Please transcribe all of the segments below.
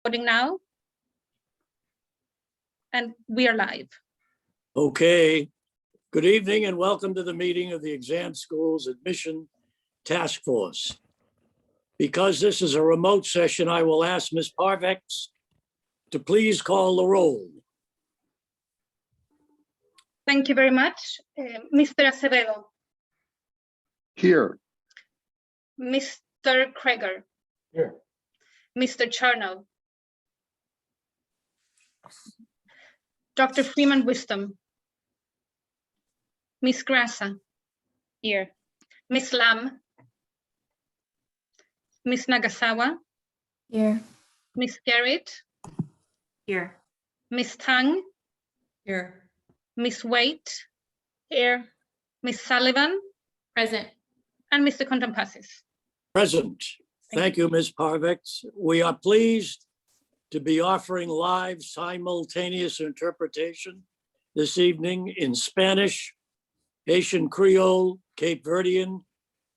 Recording now. And we are live. Okay. Good evening and welcome to the meeting of the Exam Schools Admission Task Force. Because this is a remote session, I will ask Ms. Parvex to please call the roll. Thank you very much. Mr. Acevedo. Here. Mr. Kreger. Here. Mr. Chernow. Dr. Freeman Wisdom. Ms. Grassa. Here. Ms. Lam. Ms. Nagasawa. Here. Ms. Garrett. Here. Ms. Tang. Here. Ms. Waite. Here. Ms. Sullivan. Present. And Mr. Contampasis. Present. Thank you, Ms. Parvex. We are pleased to be offering live simultaneous interpretation this evening in Spanish, Haitian Creole, Cape Verdean,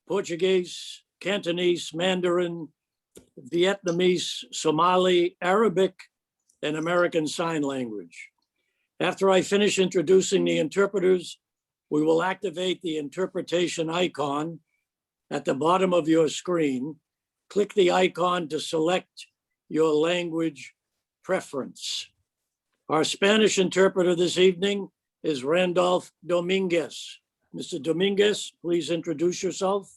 Portuguese, Cantonese, Mandarin, Vietnamese, Somali, Arabic, and American Sign Language. After I finish introducing the interpreters, we will activate the interpretation icon at the bottom of your screen. Click the icon to select your language preference. Our Spanish interpreter this evening is Randolph Dominguez. Mr. Dominguez, please introduce yourself.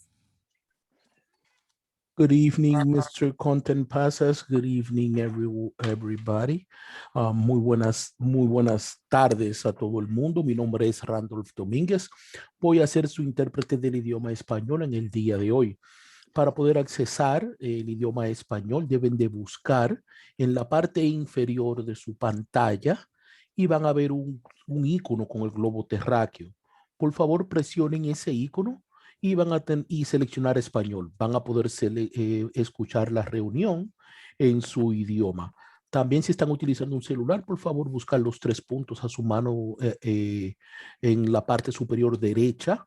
Good evening, Mr. Contampasis. Good evening, everybody. Muy buenas tardes a todo el mundo. Mi nombre es Randolph Domínguez. Voy a ser su intérprete del idioma español en el día de hoy. Para poder accesar el idioma español, deben de buscar en la parte inferior de su pantalla y van a ver un icono con el globo terráqueo. Por favor, presionen ese icono y seleccionar español. Van a poder escuchar la reunión en su idioma. También si están utilizando un celular, por favor, buscar los 3 puntos a su mano en la parte superior derecha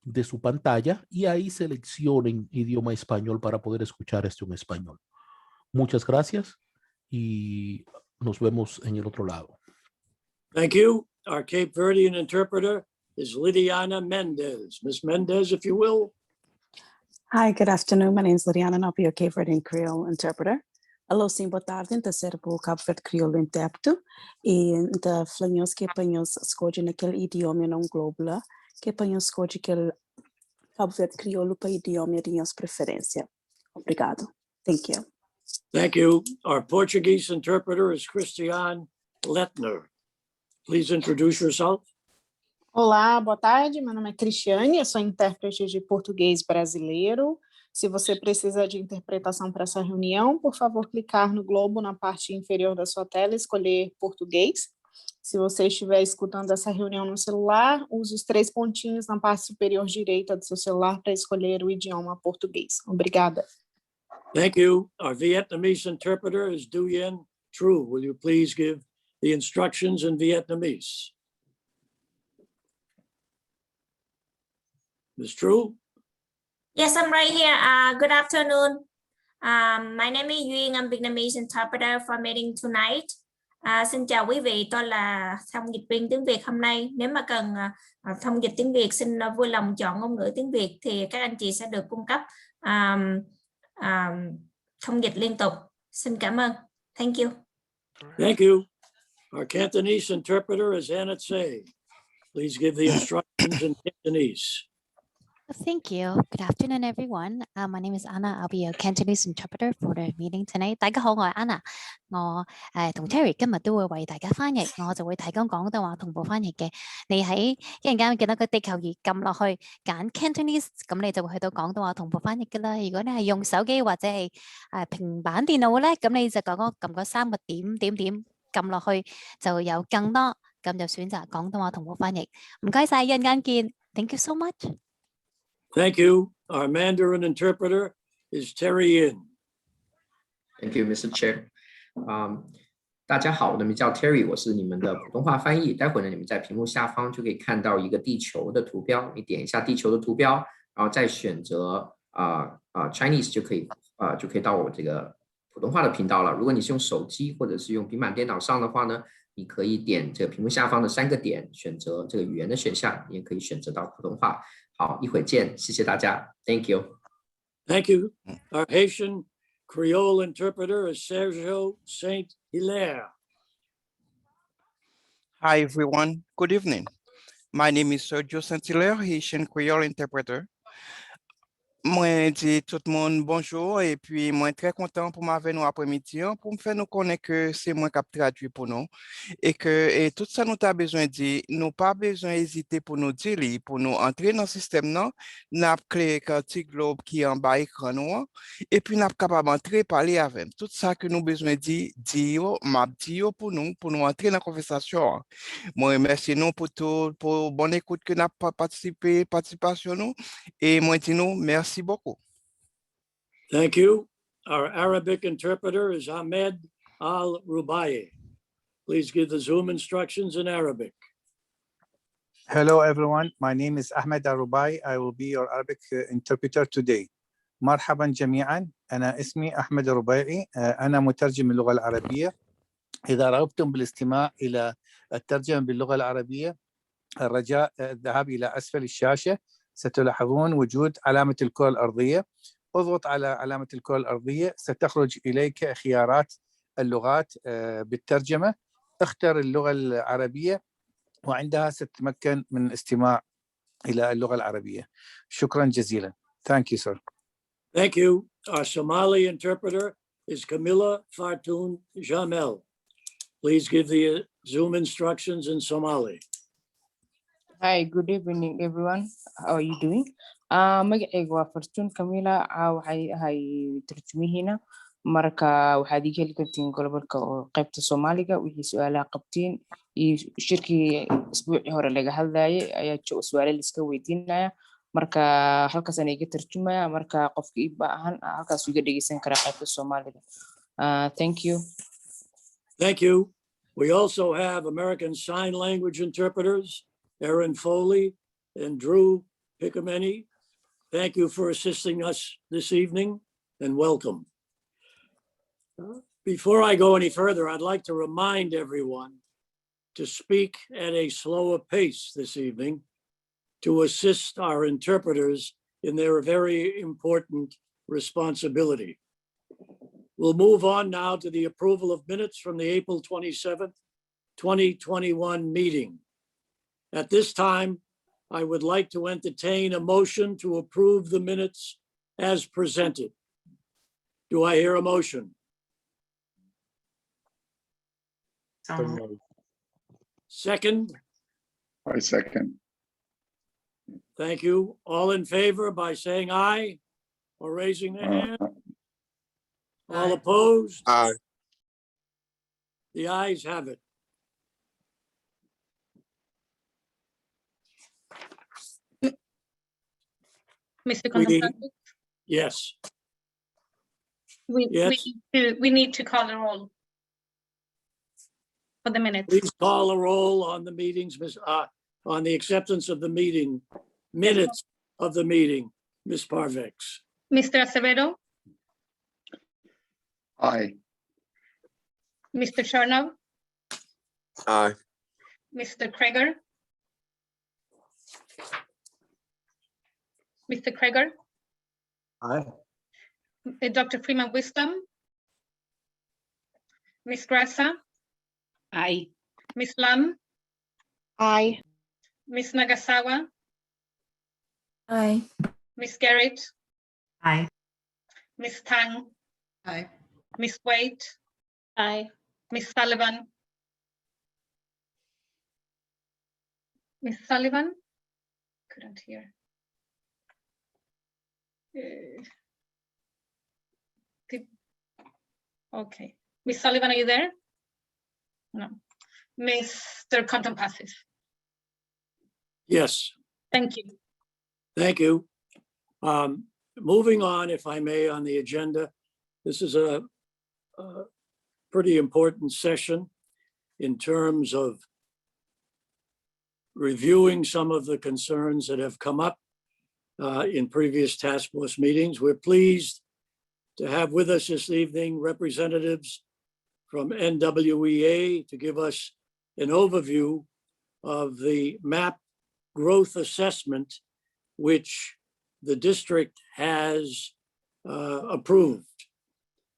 de su pantalla y ahí seleccionen idioma español para poder escuchar esto en español. Muchas gracias y nos vemos en el otro lado. Thank you. Our Cape Verdean interpreter is Lidiana Mendez. Ms. Mendez, if you will. Hi, good afternoon. My name is Lidiana and I'll be your Cape Verdean Creole interpreter. Alô, sim, boa tarde. Então, ser o Cabo Verde Crioulo intérprete e então, flanhos que apanhos escolhem naquele idioma não global que apanhos escolhem aquele Cabo Verde Crioulo para idioma de nossa preferência. Obrigado. Thank you. Thank you. Our Portuguese interpreter is Christiane Lettner. Please introduce yourself. Olá, boa tarde. Meu nome é Cristiane, eu sou intérprete de português brasileiro. Se você precisa de interpretação para essa reunião, por favor, clicar no globo na parte inferior da sua tela e escolher português. Se você estiver escutando essa reunião no celular, use os 3 pontinhos na parte superior direita do seu celular para escolher o idioma português. Obrigada. Thank you. Our Vietnamese interpreter is Duyen Tru. Will you please give the instructions in Vietnamese? Ms. Tru? Yes, I'm right here. Good afternoon. My name is Duyên. I'm Vietnamese interpreter for meeting tonight. Xin chào quý vị, tôi là thông dịch viên tiếng Việt hôm nay. Nếu mà cần thông dịch tiếng Việt, xin vui lòng chọn ngôn ngữ tiếng Việt thì các anh chị sẽ được cung cấp thông dịch liên tục. Xin cảm ơn. Thank you. Thank you. Our Cantonese interpreter is Anna Tse. Please give the instructions in Cantonese. Thank you. Good afternoon, everyone. My name is Anna. I'll be your Cantonese interpreter for the meeting tonight. 大家好，我係 Anna。我同 Terry 今日都會為大家翻譯，我就會提供廣東話同步翻譯嘅。你喺一陣間見到個地球儀撳落去揀 Cantonese， 咁你就會去到廣東話同步翻譯㗎啦。如果你係用手機或者係平板電腦咧，咁你就撳嗰3個點撳落去，就有更多，咁就選擇廣東話同步翻譯。唔該晒，一陣間見。Thank you so much. Thank you. Our Mandarin interpreter is Terry Yin. Thank you, Mr. Chair. 大家好，我的名叫 Terry， 我是你们的普通话翻译。待会儿呢，你们在屏幕下方就可以看到一个地球的图标，你点一下地球的图标，然后再选择Chinese 就可以到我这个普通话的频道了。如果你是用手机或者是用平板电脑上的话呢，你可以点这个屏幕下方的3个点，选择这个语言的选项，你也可以选择到普通话。好，一会见，谢谢大家 ，Thank you。 Thank you. Our Haitian Creole interpreter is Sergio Saint Hilaire. Hi, everyone. Good evening. My name is Sergio Saint-Hilaire, Haitian Creole interpreter. Moi dis tout le monde bonjour et puis moi très content pour m'avoir nous après-midi pour me faire nous connaître que c'est moi qui a traduit pour nous et que tout ça nous a besoin de dire, nous pas besoin hésiter pour nous dire, pour nous entrer dans le système non, n'a créé un petit globe qui est en bas écran nous et puis n'a capable entrer parler avec tout ça que nous besoin dire m'a dit pour nous entrer dans la conversation. Moi remercie nous pour bonne écoute que n'a pas participation nous et moi dis nous merci beaucoup. Thank you. Our Arabic interpreter is Ahmed Al-Rubaye. Please give the Zoom instructions in Arabic. Hello everyone, my name is Ahmed Al-Rubai. I will be your Arabic interpreter today. مرحبا جميعا، أنا اسمي أحمد الربيعي، أنا مترجم اللغة العربية. إذا رغبتم بالاستماع إلى الترجمة باللغة العربية الرجاء الذهاب إلى أسفل الشاشة، ستلاحظون وجود علامة الكرة الأرضية. اضغط على علامة الكرة الأرضية، ستخرج إليك خيارات اللغات بالترجمة. اختر اللغة العربية وعندها ستتمكن من الاستماع إلى اللغة العربية. شكرا جزيلا. Thank you, sir. Thank you. Our Somali interpreter is Camilla Fartoun Jamel. Please give the Zoom instructions in Somali. Hi, good evening, everyone. How are you doing? Magacayga waa Fartuun Camila. Waxay ahay tarjumihiina. Marka waxaad iga heli kartiin gobolka oo qaybta Soomaaliga. Wixii su'aalaha qabtiin iyo shirkii isbuucii hore laga hadlayay ayaa su'aalo la iska weydiinaya. Marka halkaas aan iga tarjumaya. Marka qofka i baahan halkaas iga dhageysan kara qaybta Soomaaliga. Thank you. Thank you. We also have American Sign Language interpreters, Aaron Foley and Drew Pickameny. Thank you for assisting us this evening and welcome. Before I go any further, I'd like to remind everyone to speak at a slower pace this evening to assist our interpreters in their very important responsibility. We'll move on now to the approval of minutes from the April 27th, 2021 meeting. At this time, I would like to entertain a motion to approve the minutes as presented. Do I hear a motion? Second? I second. Thank you. All in favor by saying aye or raising their hand? All opposed? Aye. The ayes have it. Mr. We- Contemplative, Yes. we need to call the roll for the minutes. Please call a roll on the meetings, on the acceptance of the meeting, minutes of the meeting, Ms. Parvex. Mr. Acevedo, Aye. Mr. Chernow, Aye. Mr. Kreger, Mr. Kreger, Aye. Dr. Freeman Wisdom, Ms. Grassa, Aye. Ms. Lam, Aye. Ms. Nagasawa, Aye. Ms. Garrett, Aye. Ms. Tang, Aye. Ms. Wade, Aye. Ms. Sullivan, Ms. Sullivan, couldn't hear. Okay, Ms. Sullivan, are you there? No. Mr. Contemplative, Yes, thank you. thank you. Moving on, if I may, on the agenda, this is a pretty important session in terms of reviewing some of the concerns that have come up in previous task force meetings. We're pleased to have with us this evening representatives from NWEA to give us an overview of the MAP growth assessment, which the district has approved.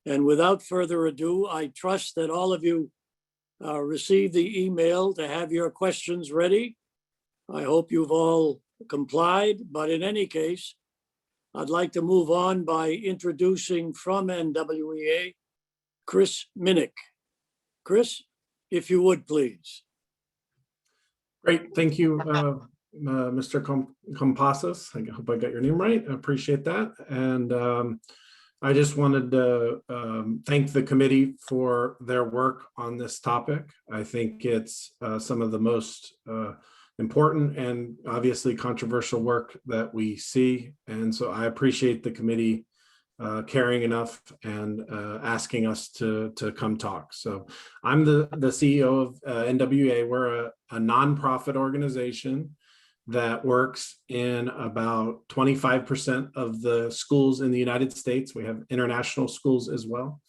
And without further ado, I trust that all of you received the email to have your questions ready. I hope you've all complied, but in any case, I'd like to move on by introducing from NWEA, Chris Minnick. Chris, if you would, please. Great, thank you, Mr. Compasas. I hope I got your name right. I appreciate that. And I just wanted to thank the committee for their work on this topic. I think it's some of the most important and obviously controversial work that we see. And so I appreciate the committee caring enough and asking us to come talk. So I'm the CEO of NWEA. We're a nonprofit organization that works in about 25% of the schools in the United States. We have international schools as well.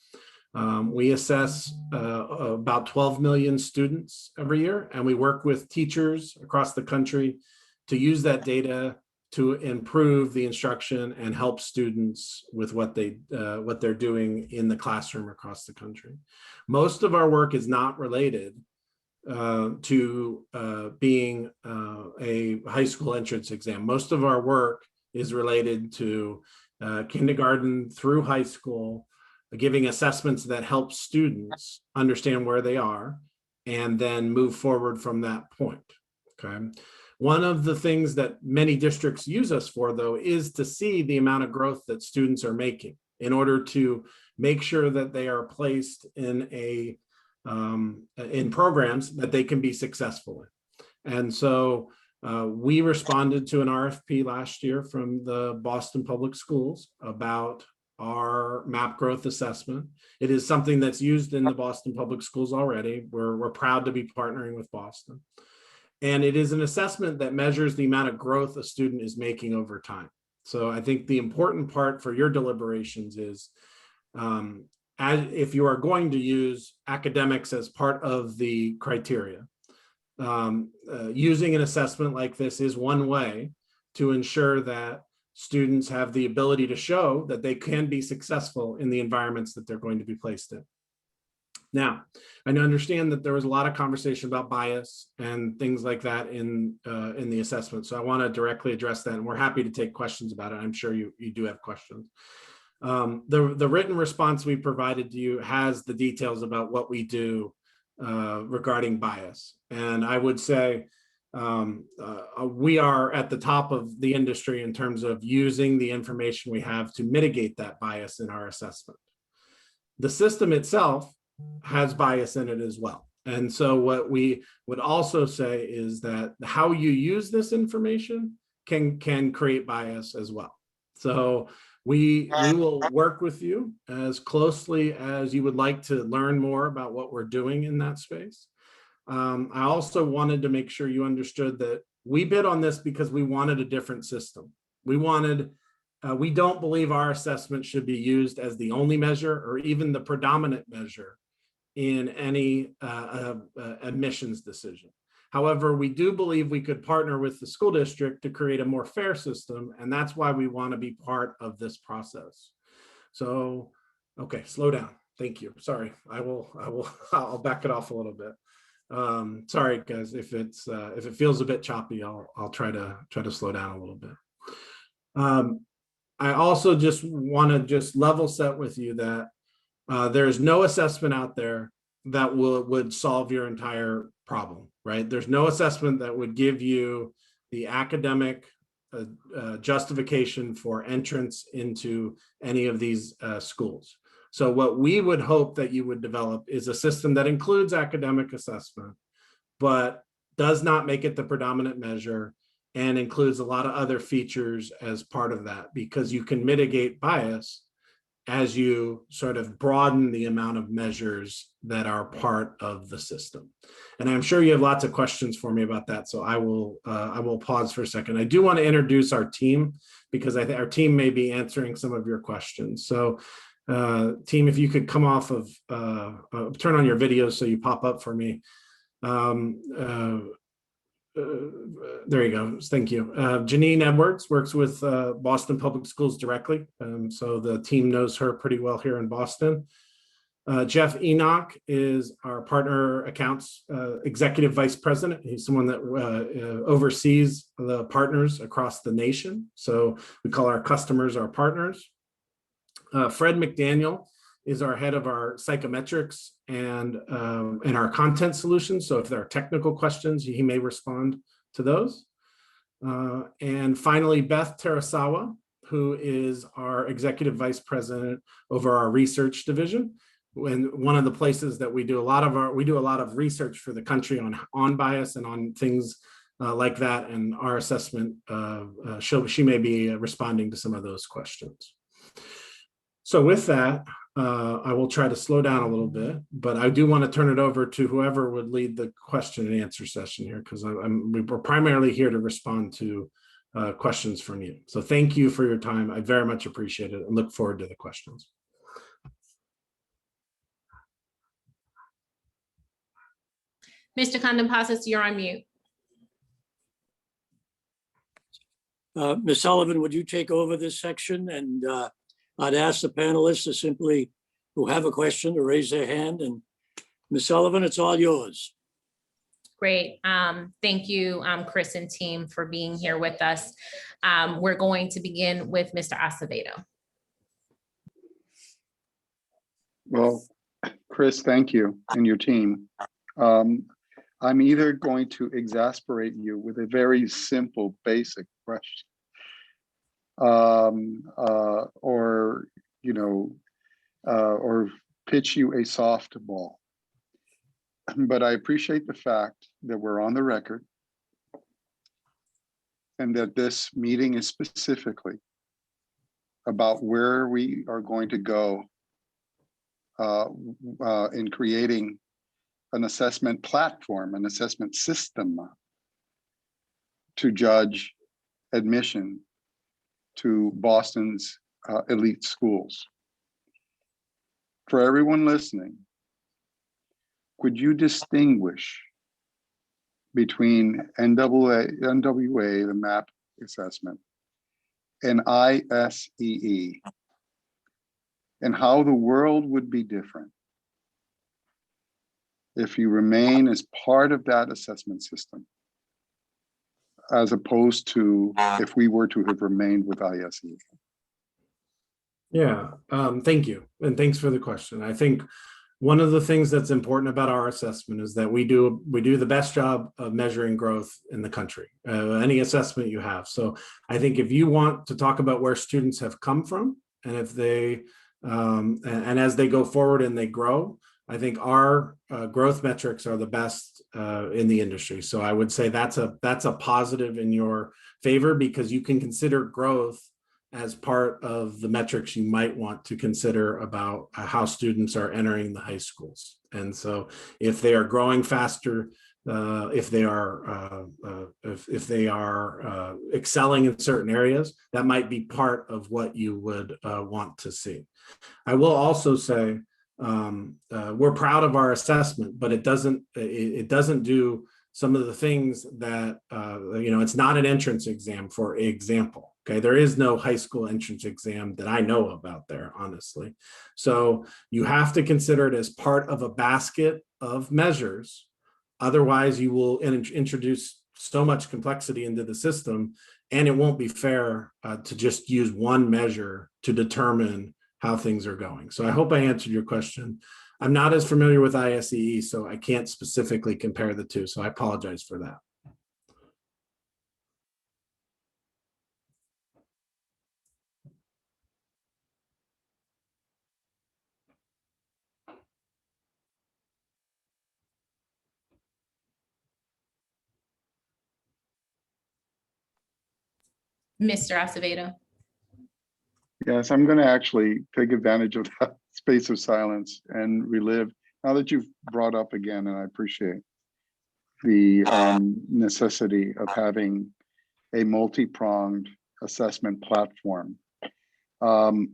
We assess about 12 million students every year, and we work with teachers across the country to use that data to improve the instruction and help students with what they're doing in the classroom across the country. Most of our work is not related to being a high school entrance exam. Most of our work is related to kindergarten through high school, giving assessments that help students understand where they are and then move forward from that point, okay? One of the things that many districts use us for, though, is to see the amount of growth that students are making in order to make sure that they are placed in programs that they can be successful in. And so we responded to an RFP last year from the Boston Public Schools about our MAP growth assessment. It is something that's used in the Boston Public Schools already. We're proud to be partnering with Boston. And it is an assessment that measures the amount of growth a student is making over time. So I think the important part for your deliberations is if you are going to use academics as part of the criteria, using an assessment like this is one way to ensure that students have the ability to show that they can be successful in the environments that they're going to be placed in. Now, I understand that there was a lot of conversation about bias and things like that in the assessment. So I want to directly address that, and we're happy to take questions about it. I'm sure you do have questions. The written response we provided to you has the details about what we do regarding bias. And I would say we are at the top of the industry in terms of using the information we have to mitigate that bias in our assessment. The system itself has bias in it as well. And so what we would also say is that how you use this information can create bias as well. So we will work with you as closely as you would like to learn more about what we're doing in that space. I also wanted to make sure you understood that we bid on this because we wanted a different system. We don't believe our assessment should be used as the only measure or even the predominant measure in any admissions decision. However, we do believe we could partner with the school district to create a more fair system, and that's why we want to be part of this process. So, okay, slow down. Thank you. Sorry, I'll back it off a little bit. Sorry, guys, if it feels a bit choppy, I'll try to slow down a little bit. I also just want to level set with you that there's no assessment out there that would solve your entire problem, right? There's no assessment that would give you the academic justification for entrance into any of these schools. So what we would hope that you would develop is a system that includes academic assessment, but does not make it the predominant measure and includes a lot of other features as part of that, because you can mitigate bias as you sort of broaden the amount of measures that are part of the system. And I'm sure you have lots of questions for me about that, so I will pause for a second. I do want to introduce our team because I think our team may be answering some of your questions. So Team, if you could come off of, turn on your videos so you pop up for me. There you go. Thank you. Janine Edwards works with Boston Public Schools directly. So the team knows her pretty well here in Boston. Jeff Enoch is our partner accounts executive vice president. He's someone that oversees the partners across the nation. So we call our customers our partners. Fred McDaniel is our head of our psychometrics and our content solutions. So if there are technical questions, he may respond to those. And finally, Beth Terasawa, who is our executive vice president over our research division. When one of the places that we do a lot of research for the country on bias and on things like that, and our assessment, she may be responding to some of those questions. So with that, I will try to slow down a little bit, but I do want to turn it over to whoever would lead the question and answer session here, because we're primarily here to respond to questions from you. So thank you for your time. I very much appreciate it and look forward to the questions. Mr. Condon-Passos, you're on mute. Ms. Sullivan, would you take over this section? And I'd ask the panelists to simply, who have a question, to raise their hand. And Ms. Sullivan, it's all yours. Great. Thank you, Chris and team, for being here with us. We're going to begin with Mr. Acevedo. Well, Chris, thank you and your team. I'm either going to exasperate you with a very simple, basic question, or pitch you a softball. But I appreciate the fact that we're on the record and that this meeting is specifically about where we are going to go in creating an assessment platform, an assessment system to judge admission to Boston's elite schools. For everyone listening, could you distinguish between NWA, the MAP assessment, and ISEE, and how the world would be different if you remain as part of that assessment system, as opposed to if we were to have remained with ISEE? Yeah, thank you. And thanks for the question. I think one of the things that's important about our assessment is that we do the best job of measuring growth in the country, any assessment you have. So I think if you want to talk about where students have come from, and if they, and as they go forward and they grow, I think our growth metrics are the best in the industry. So I would say that's a positive in your favor, because you can consider growth as part of the metrics you might want to consider about how students are entering the high schools. And so if they are growing faster, if they are excelling in certain areas, that might be part of what you would want to see. I will also say, we're proud of our assessment, but it doesn't do some of the things that, it's not an entrance exam, for example. Okay, there is no high school entrance exam that I know about there, honestly. So you have to consider it as part of a basket of measures. Otherwise, you will introduce so much complexity into the system, and it won't be fair to just use one measure to determine how things are going. So I hope I answered your question. I'm not as familiar with ISEE, so I can't specifically compare the two. So I apologize for that. Mr. Acevedo. Yes, I'm going to actually take advantage of that space of silence and relive, now that you've brought up again, and I appreciate the necessity of having a multi-pronged assessment platform. I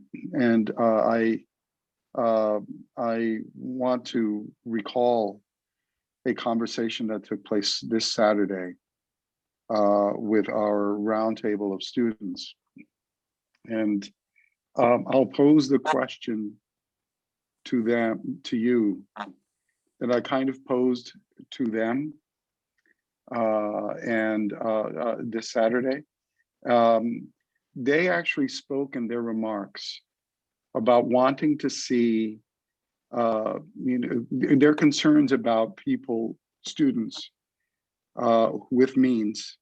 I want to recall a conversation that took place this Saturday with our roundtable of students. And I'll pose the question to them, to you, that I kind of posed to them this Saturday. They actually spoke in their remarks about wanting to see, their concerns about students with means,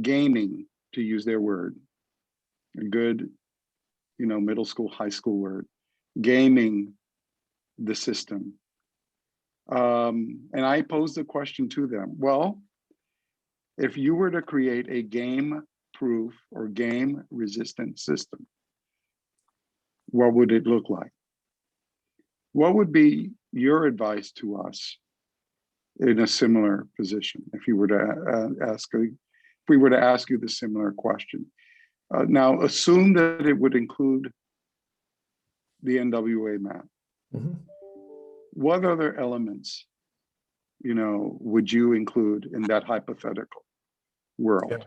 gaming, to use their word, a good, middle school, high school word, gaming the system. And I posed the question to them, well, if you were to create a game-proof or game-resistant system, what would it look like? What would be your advice to us in a similar position if you were to ask you the similar question? Now, assume that it would include the NWA map. Mhm. What other elements, would you include in that hypothetical world? Yeah.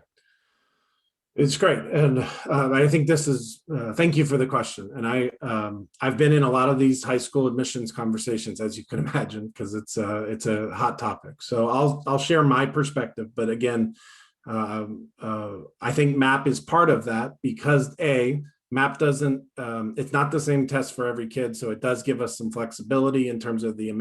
It's great, and I think this is. Thank you for the question. And I've been in a lot of these high school admissions conversations, as you can imagine, because it's a hot topic. So I'll share my perspective. But again, I think MAP is part of that because MAP doesn't. It's not the same test for every kid, so it does give us some flexibility in terms of the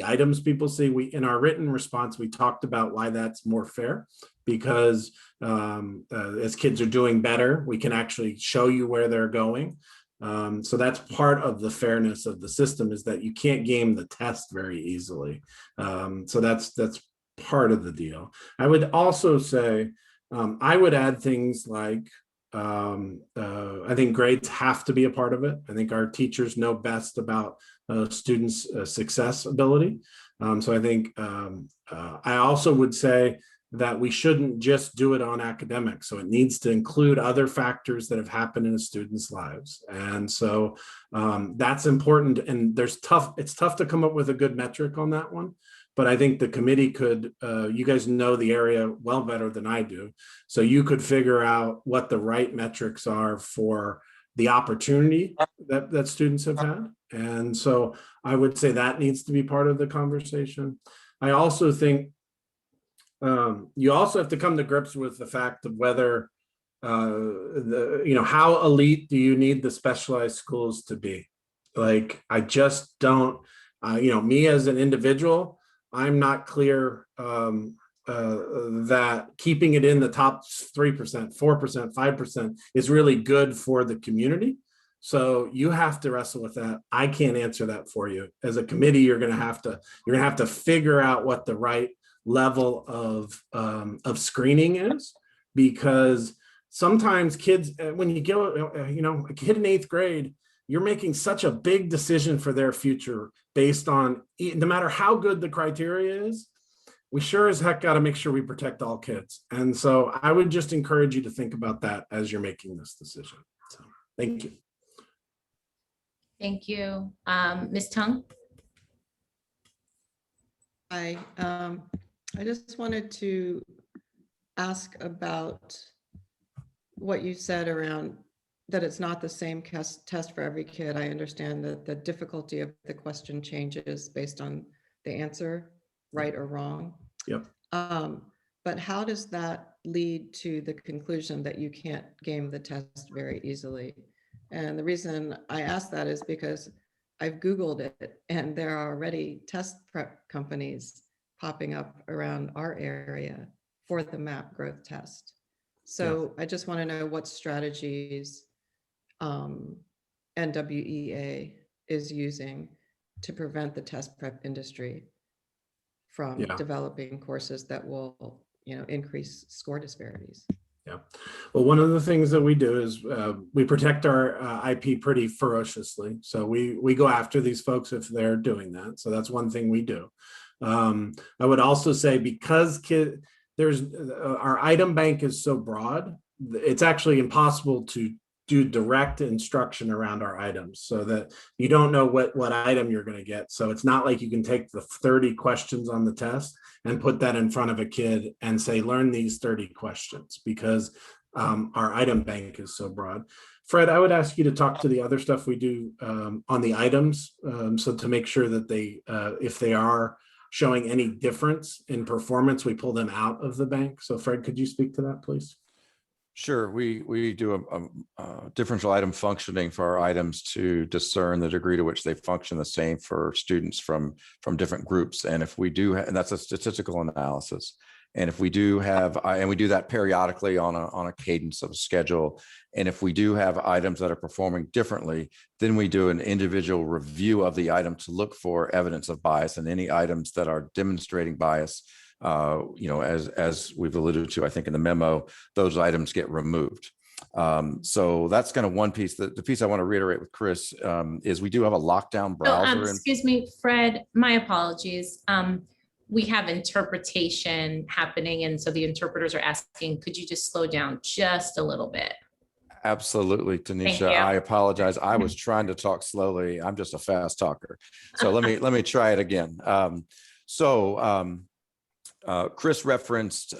items people see. In our written response, we talked about why that's more fair. Because as kids are doing better, we can actually show you where they're going. So that's part of the fairness of the system, is that you can't game the test very easily. So that's part of the deal. I would also say, I would add things like, I think grades have to be a part of it. I think our teachers know best about students' success ability. So I think I also would say that we shouldn't just do it on academics. So it needs to include other factors that have happened in a student's lives. And so that's important. And it's tough to come up with a good metric on that one. But I think the committee could, you guys know the area well better than I do. So you could figure out what the right metrics are for the opportunity that students have had. And so I would say that needs to be part of the conversation. I also think you also have to come to grips with the fact of whether, how elite do you need the specialized schools to be? Like, I just don't, me as an individual, I'm not clear that keeping it in the top 3%, 4%, 5% is really good for the community. So you have to wrestle with that. I can't answer that for you. As a committee, you're gonna have to figure out what the right level of screening is, because sometimes kids, when you go, a kid in 8th grade, you're making such a big decision for their future based on, no matter how good the criteria is, we sure as heck got to make sure we protect all kids. And so I would just encourage you to think about that as you're making this decision. So thank you. Thank you. Ms. Tung? Hi, I just wanted to ask about what you said around that it's not the same test for every kid. I understand that the difficulty of the question changes based on the answer, right or wrong. Yep. But how does that lead to the conclusion that you can't game the test very easily? And the reason I ask that is because I've Googled it and there are already test prep companies popping up around our area for the MAP growth test. So I just want to know what strategies NWEA is using to prevent the test prep industry from developing courses that will, increase score disparities. Yeah. Well, one of the things that we do is we protect our IP pretty ferociously. So we go after these folks if they're doing that. So that's one thing we do. I would also say, because our item bank is so broad, it's actually impossible to do direct instruction around our items so that you don't know what item you're going to get. So it's not like you can take the 30 questions on the test and put that in front of a kid and say, learn these 30 questions, because our item bank is so broad. Fred, I would ask you to talk to the other stuff we do on the items. So to make sure that they, if they are showing any difference in performance, we pull them out of the bank. So Fred, could you speak to that, please? Sure, we do a differential item functioning for our items to discern the degree to which they function the same for students from different groups. And if we do, and that's a statistical analysis. And if we do have, and we do that periodically on a cadence of a schedule. And if we do have items that are performing differently, then we do an individual review of the item to look for evidence of bias, and any items that are demonstrating bias, as we've alluded to, I think in the memo, those items get removed. So that's kind of one piece. The piece I want to reiterate with Chris is we do have a lockdown browser. Excuse me, Fred, my apologies. We have interpretation happening, and so the interpreters are asking, could you just slow down just a little bit? Absolutely, Tanisha. I apologize. I was trying to talk slowly. I'm just a fast talker. So let me try it again. Chris referenced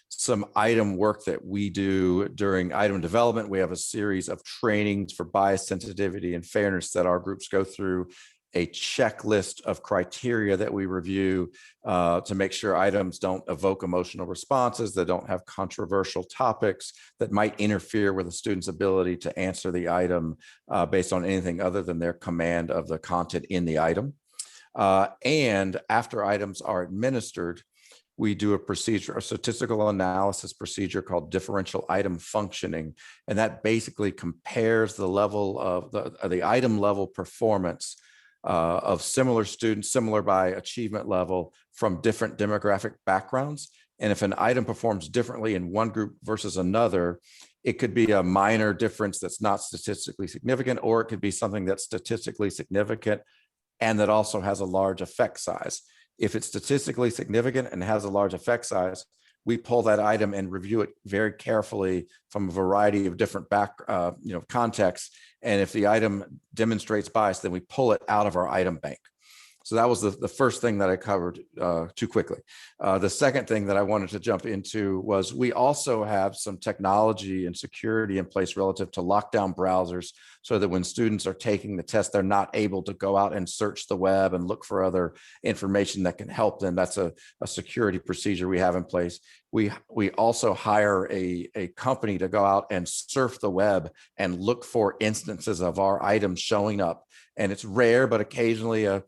some item work that we do during item development. We have a series of trainings for bias, sensitivity, and fairness that our groups go through, a checklist of criteria that we review to make sure items don't evoke emotional responses, that don't have controversial topics that might interfere with a student's ability to answer the item based on anything other than their command of the content in the item. And after items are administered, we do a statistical analysis procedure called differential item functioning. And that basically compares the level of the item level performance of similar students, similar by achievement level, from different demographic backgrounds. And if an item performs differently in one group versus another, it could be a minor difference that's not statistically significant, or it could be something that's statistically significant and that also has a large effect size. If it's statistically significant and has a large effect size, we pull that item and review it very carefully from a variety of different contexts. And if the item demonstrates bias, then we pull it out of our item bank. So that was the first thing that I covered too quickly. The second thing that I wanted to jump into was we also have some technology and security in place relative to lockdown browsers, so that when students are taking the test, they're not able to go out and search the web and look for other information that can help them. That's a security procedure we have in place. We also hire a company to go out and surf the web and look for instances of our items showing up. And it's rare, but occasionally a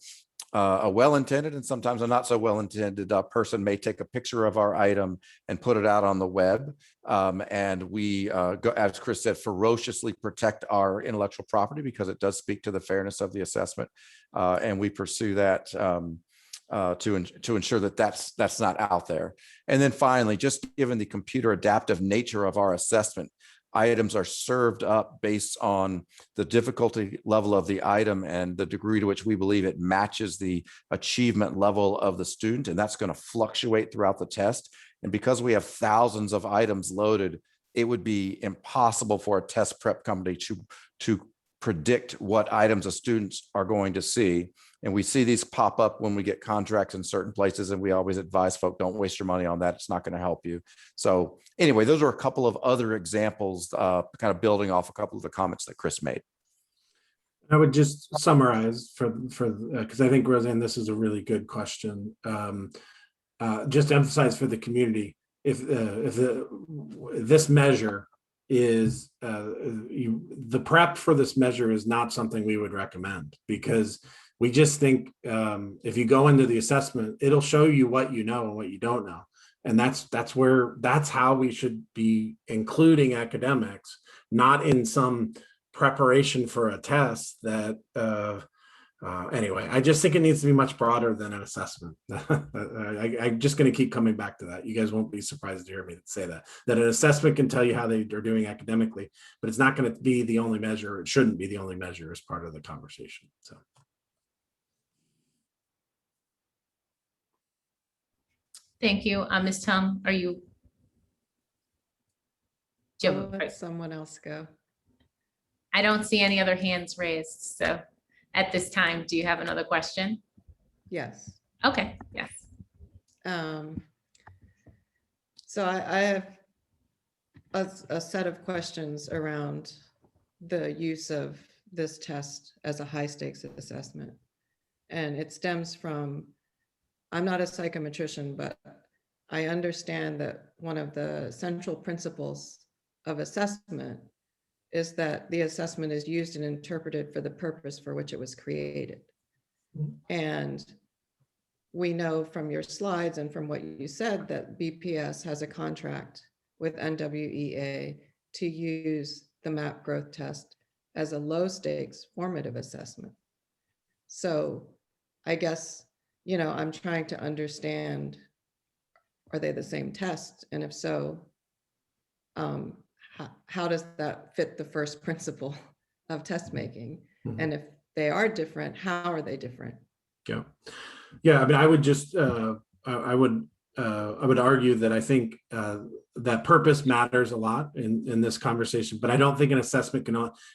well-intended and sometimes a not so well-intended person may take a picture of our item and put it out on the web. And we, as Chris said, ferociously protect our intellectual property because it does speak to the fairness of the assessment. And we pursue that to ensure that that's not out there. And then finally, just given the computer adaptive nature of our assessment, items are served up based on the difficulty level of the item and the degree to which we believe it matches the achievement level of the student. And that's going to fluctuate throughout the test. And because we have thousands of items loaded, it would be impossible for a test prep company to predict what items the students are going to see. And we see these pop up when we get contracts in certain places, and we always advise folk, don't waste your money on that. It's not going to help you. So anyway, those are a couple of other examples, kind of building off a couple of the comments that Chris made. I would just summarize because I think, Roseanne, this is a really good question. Just to emphasize for the community, if this measure is the prep for this measure is not something we would recommend, because we just think if you go into the assessment, it'll show you what you know and what you don't know. And that's how we should be including academics, not in some preparation for a test that, anyway, I just think it needs to be much broader than an assessment. I'm just going to keep coming back to that. You guys won't be surprised to hear me say that an assessment can tell you how they are doing academically, but it's not going to be the only measure. It shouldn't be the only measure as part of the conversation. So. Thank you. Ms. Tung, are you? Let someone else go. I don't see any other hands raised. So at this time, do you have another question? Yes. Okay, yes. So I have a set of questions around the use of this test as a high stakes assessment. And it stems from, I'm not a psychometrician, but I understand that one of the central principles of assessment is that the assessment is used and interpreted for the purpose for which it was created. And we know from your slides and from what you said that BPS has a contract with NWEA to use the MAP growth test as a low stakes formative assessment. So I guess, you know, I'm trying to understand, are they the same test? And if so, how does that fit the first principle of test making? And if they are different, how are they different? Yeah. Yeah, I mean, I would just, I would argue that I think that purpose matters a lot in this conversation, but I don't think an assessment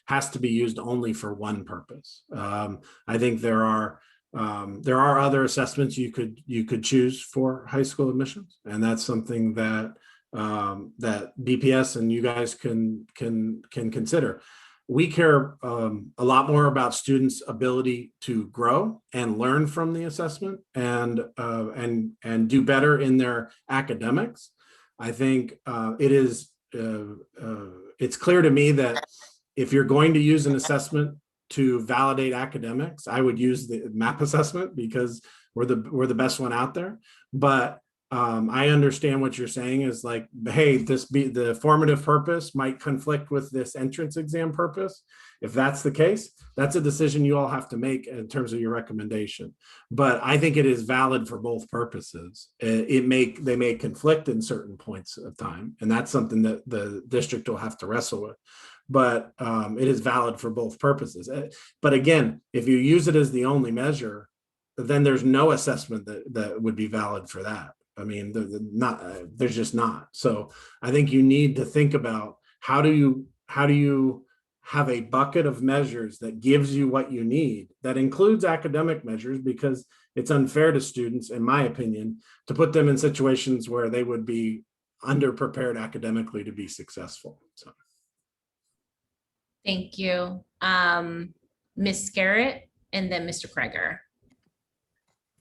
has to be used only for one purpose. I think there are other assessments you could choose for high school admissions, and that's something that that BPS and you guys can consider. We care a lot more about students' ability to grow and learn from the assessment and do better in their academics. I think it's clear to me that if you're going to use an assessment to validate academics, I would use the MAP assessment because we're the best one out there. But I understand what you're saying is like, hey, the formative purpose might conflict with this entrance exam purpose. If that's the case, that's a decision you all have to make in terms of your recommendation. But I think it is valid for both purposes. They may conflict in certain points of time, and that's something that the district will have to wrestle with. But it is valid for both purposes. But again, if you use it as the only measure, then there's no assessment that would be valid for that. I mean, there's just not. So I think you need to think about how do you have a bucket of measures that gives you what you need, that includes academic measures, because it's unfair to students, in my opinion, to put them in situations where they would be underprepared academically to be successful. So. Thank you. Ms. Garrett and then Mr. Kreger.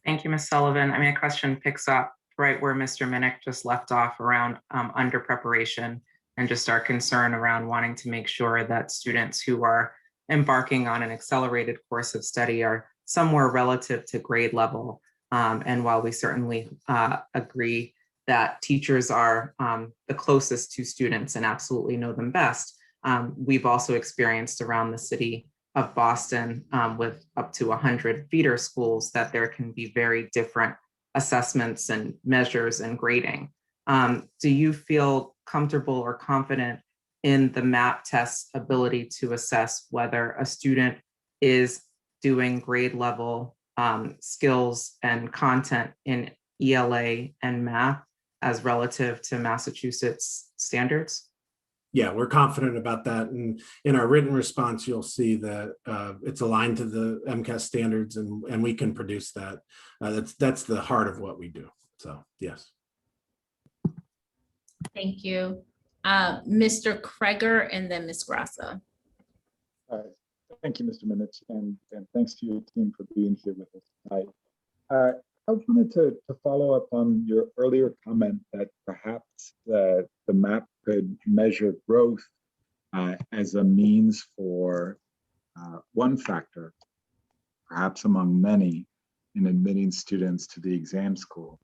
Thank you, Ms. Sullivan. I mean, a question picks up right where Mr. Minnick just left off around under preparation and just our concern around wanting to make sure that students who are embarking on an accelerated course of study are somewhere relative to grade level. And while we certainly agree that teachers are the closest to students and absolutely know them best, we've also experienced around the city of Boston with up to 100 feeder schools that there can be very different assessments and measures and grading. Do you feel comfortable or confident in the MAP test's ability to assess whether a student is doing grade level skills and content in ELA and math as relative to Massachusetts standards? Yeah, we're confident about that. And in our written response, you'll see that it's aligned to the MCAS standards and we can produce that. That's the heart of what we do. So, yes. Thank you. Mr. Kreger and then Ms. Grassa. Thank you, Mr. Minnick, and thanks to your team for being here with us tonight. I wanted to follow up on your earlier comment that perhaps the MAP could measure growth as a means for one factor, perhaps among many, in admitting students to the exam school.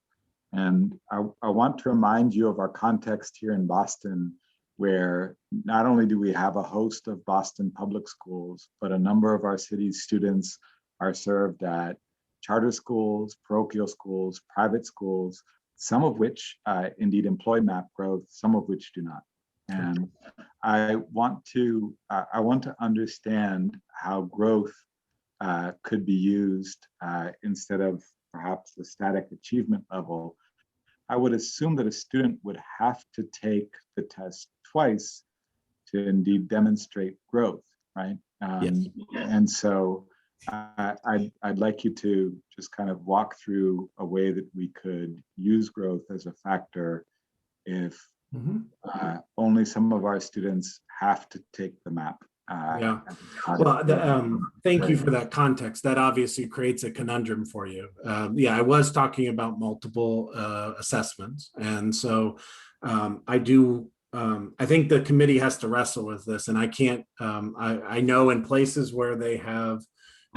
And I want to remind you of our context here in Boston, where not only do we have a host of Boston public schools, but a number of our city's students are served at charter schools, parochial schools, private schools, some of which indeed employ MAP growth, some of which do not. And I want to understand how growth could be used instead of perhaps the static achievement level. I would assume that a student would have to take the test twice to indeed demonstrate growth. right? Yes. And so I'd like you to just kind of walk through a way that we could use growth as a factor if only some of our students have to take the MAP. Yeah. Well, thank you for that context. That obviously creates a conundrum for you. Yeah, I was talking about multiple assessments. And so I think the committee has to wrestle with this, and I can't, I know in places where they have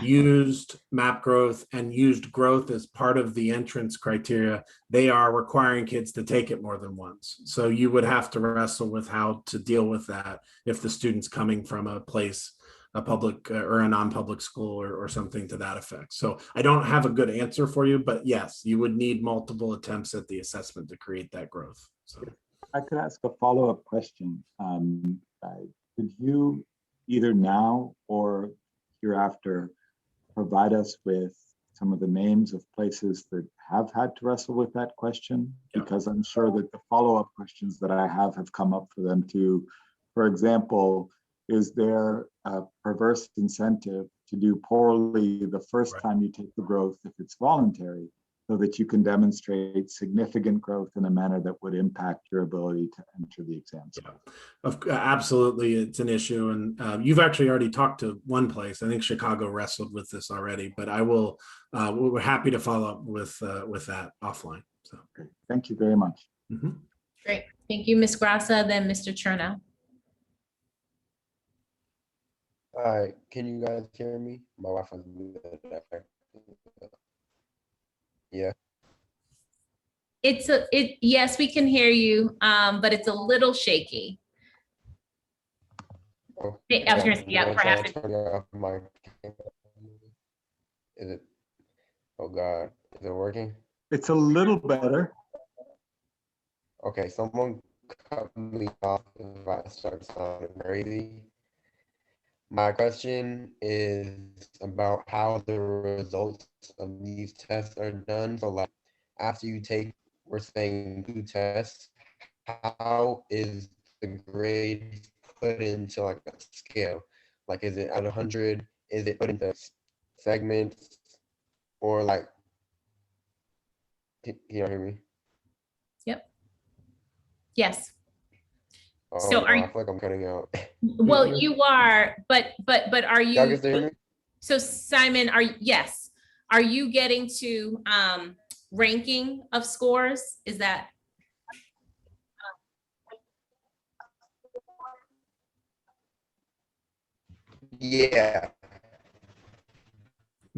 used MAP growth and used growth as part of the entrance criteria, they are requiring kids to take it more than once. So you would have to wrestle with how to deal with that if the student's coming from a place, a public or a non-public school or something to that effect. So I don't have a good answer for you, but yes, you would need multiple attempts at the assessment to create that growth. So I could ask a follow-up question. Could you either now or hereafter provide us with some of the names of places that have had to wrestle with that question? Because I'm sure that the follow-up questions that I have come up for them too. For example, is there a perverse incentive to do poorly the first time you take the growth if it's voluntary, so that you can demonstrate significant growth in a manner that would impact your ability to enter the exams? Absolutely, it's an issue. And you've actually already talked to one place. I think Chicago wrestled with this already, but I will, we're happy to follow up with that offline. So okay. Thank you very much. Great, thank you, Ms. Grassa, then Mr. Chernow. Hi, can you guys hear me? My Wi-Fi is good. Yeah. Yes, we can hear you, but it's a little shaky. Okay. I was gonna say, yeah, perhaps. Is it? Oh God, is it working? It's a little better. Okay, someone cut me off if I start sounding crazy. My question is about how the results of these tests are done. So like after you take, we're saying 2 tests, how is the grade put into like a scale? Like, is it out of 100? Is it put into segments? Or like, can you hear me? Yep. Yes. Oh, So are I you, feel like I'm cutting out. well, you are, but are Y'all you, can still hear me? so Simon, yes. Are you getting to ranking of scores? Is that? Yeah.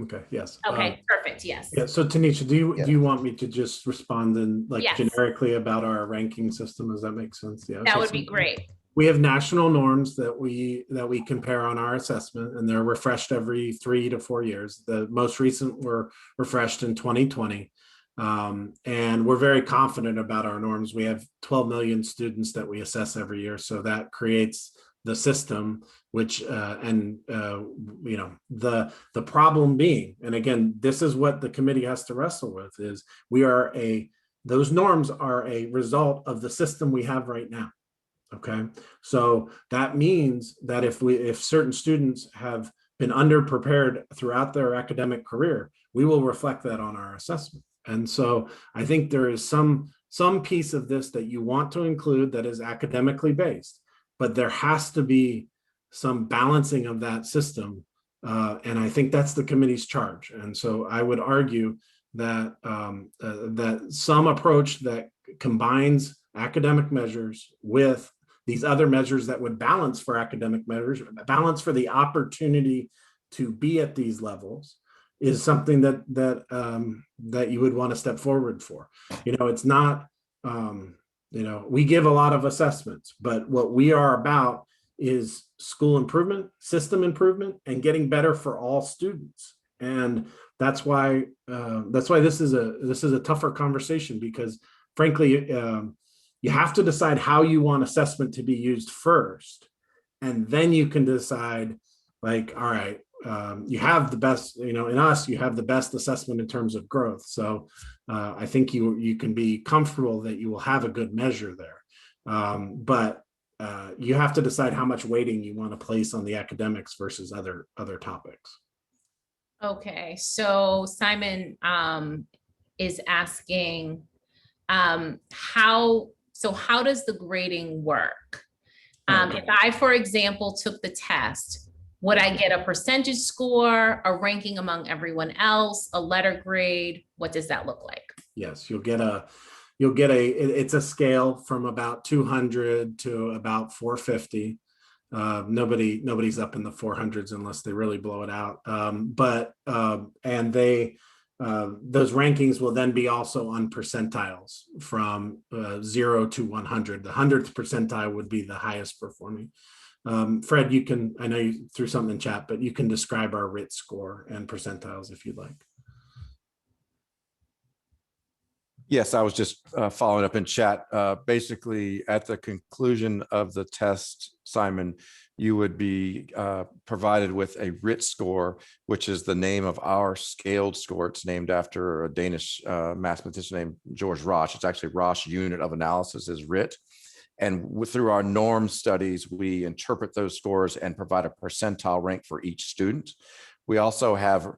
okay, yes. Okay, perfect, yes. Yeah, so Tanisha, do you want me to just respond in like Yes. generically about our ranking system? Does that make sense? Yeah. That so would be great. We have national norms that we compare on our assessment, and they're refreshed every 3 to 4 years. The most recent were refreshed in 2020. And we're very confident about our norms. We have 12 million students that we assess every year. So that creates the system, which, you know, the problem being, and again, this is what the committee has to wrestle with, is those norms are a result of the system we have right now. Okay, so that means that if certain students have been underprepared throughout their academic career, we will reflect that on our assessment. And so I think there is some piece of this that you want to include that is academically based, but there has to be some balancing of that system. And I think that's the committee's charge. And so I would argue that that some approach that combines academic measures with these other measures that would balance for academic measures, balance for the opportunity to be at these levels, is something that you would want to step forward for. You know, it's not, you know, we give a lot of assessments, but what we are about is school improvement, system improvement, and getting better for all students. And that's why this is a tougher conversation, because frankly, you have to decide how you want assessment to be used first, and then you can decide, like, all right, you have the best, you know, in us, you have the best assessment in terms of growth. So I think you can be comfortable that you will have a good measure there. But you have to decide how much weighting you want to place on the academics versus other topics. Okay, so Simon is asking how does the grading work? If I, for example, took the test, would I get a percentage score, a ranking among everyone else, a letter grade? What does that look like? Yes, it's a scale from about 200 to about 450. Nobody's up in the 400s unless they really blow it out. Those rankings will then be also on percentiles from 0 to 100. The 100th percentile would be the highest performing. Fred, I know you threw something in chat, but you can describe our RIT score and percentiles if you'd like. Yes, I was just following up in chat. Basically, at the conclusion of the test, Simon, you would be provided with a RIT score, which is the name of our scaled score. It's named after a Danish mathematician named George Roche. It's actually Roche Unit of Analysis is RIT. And through our norm studies, we interpret those scores and provide a percentile rank for each student. We also have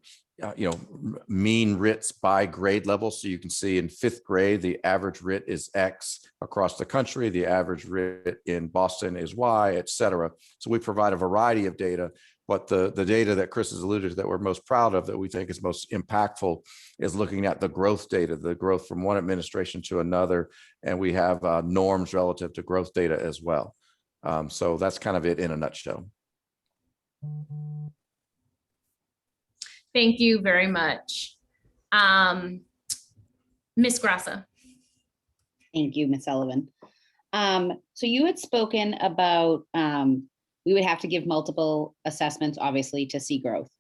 mean RITs by grade level. So you can see in 5th grade, the average RIT is X across the country. The average RIT in Boston is Y, et cetera. So we provide a variety of data, but the data that Chris has alluded to that we're most proud of, that we think is most impactful, is looking at the growth data, the growth from one administration to another. And we have norms relative to growth data as well. So that's kind of it in a nutshell. Thank you very much. Ms. Grassa. Thank you, Ms. Sullivan. So you had spoken about we would have to give multiple assessments, obviously, to see growth.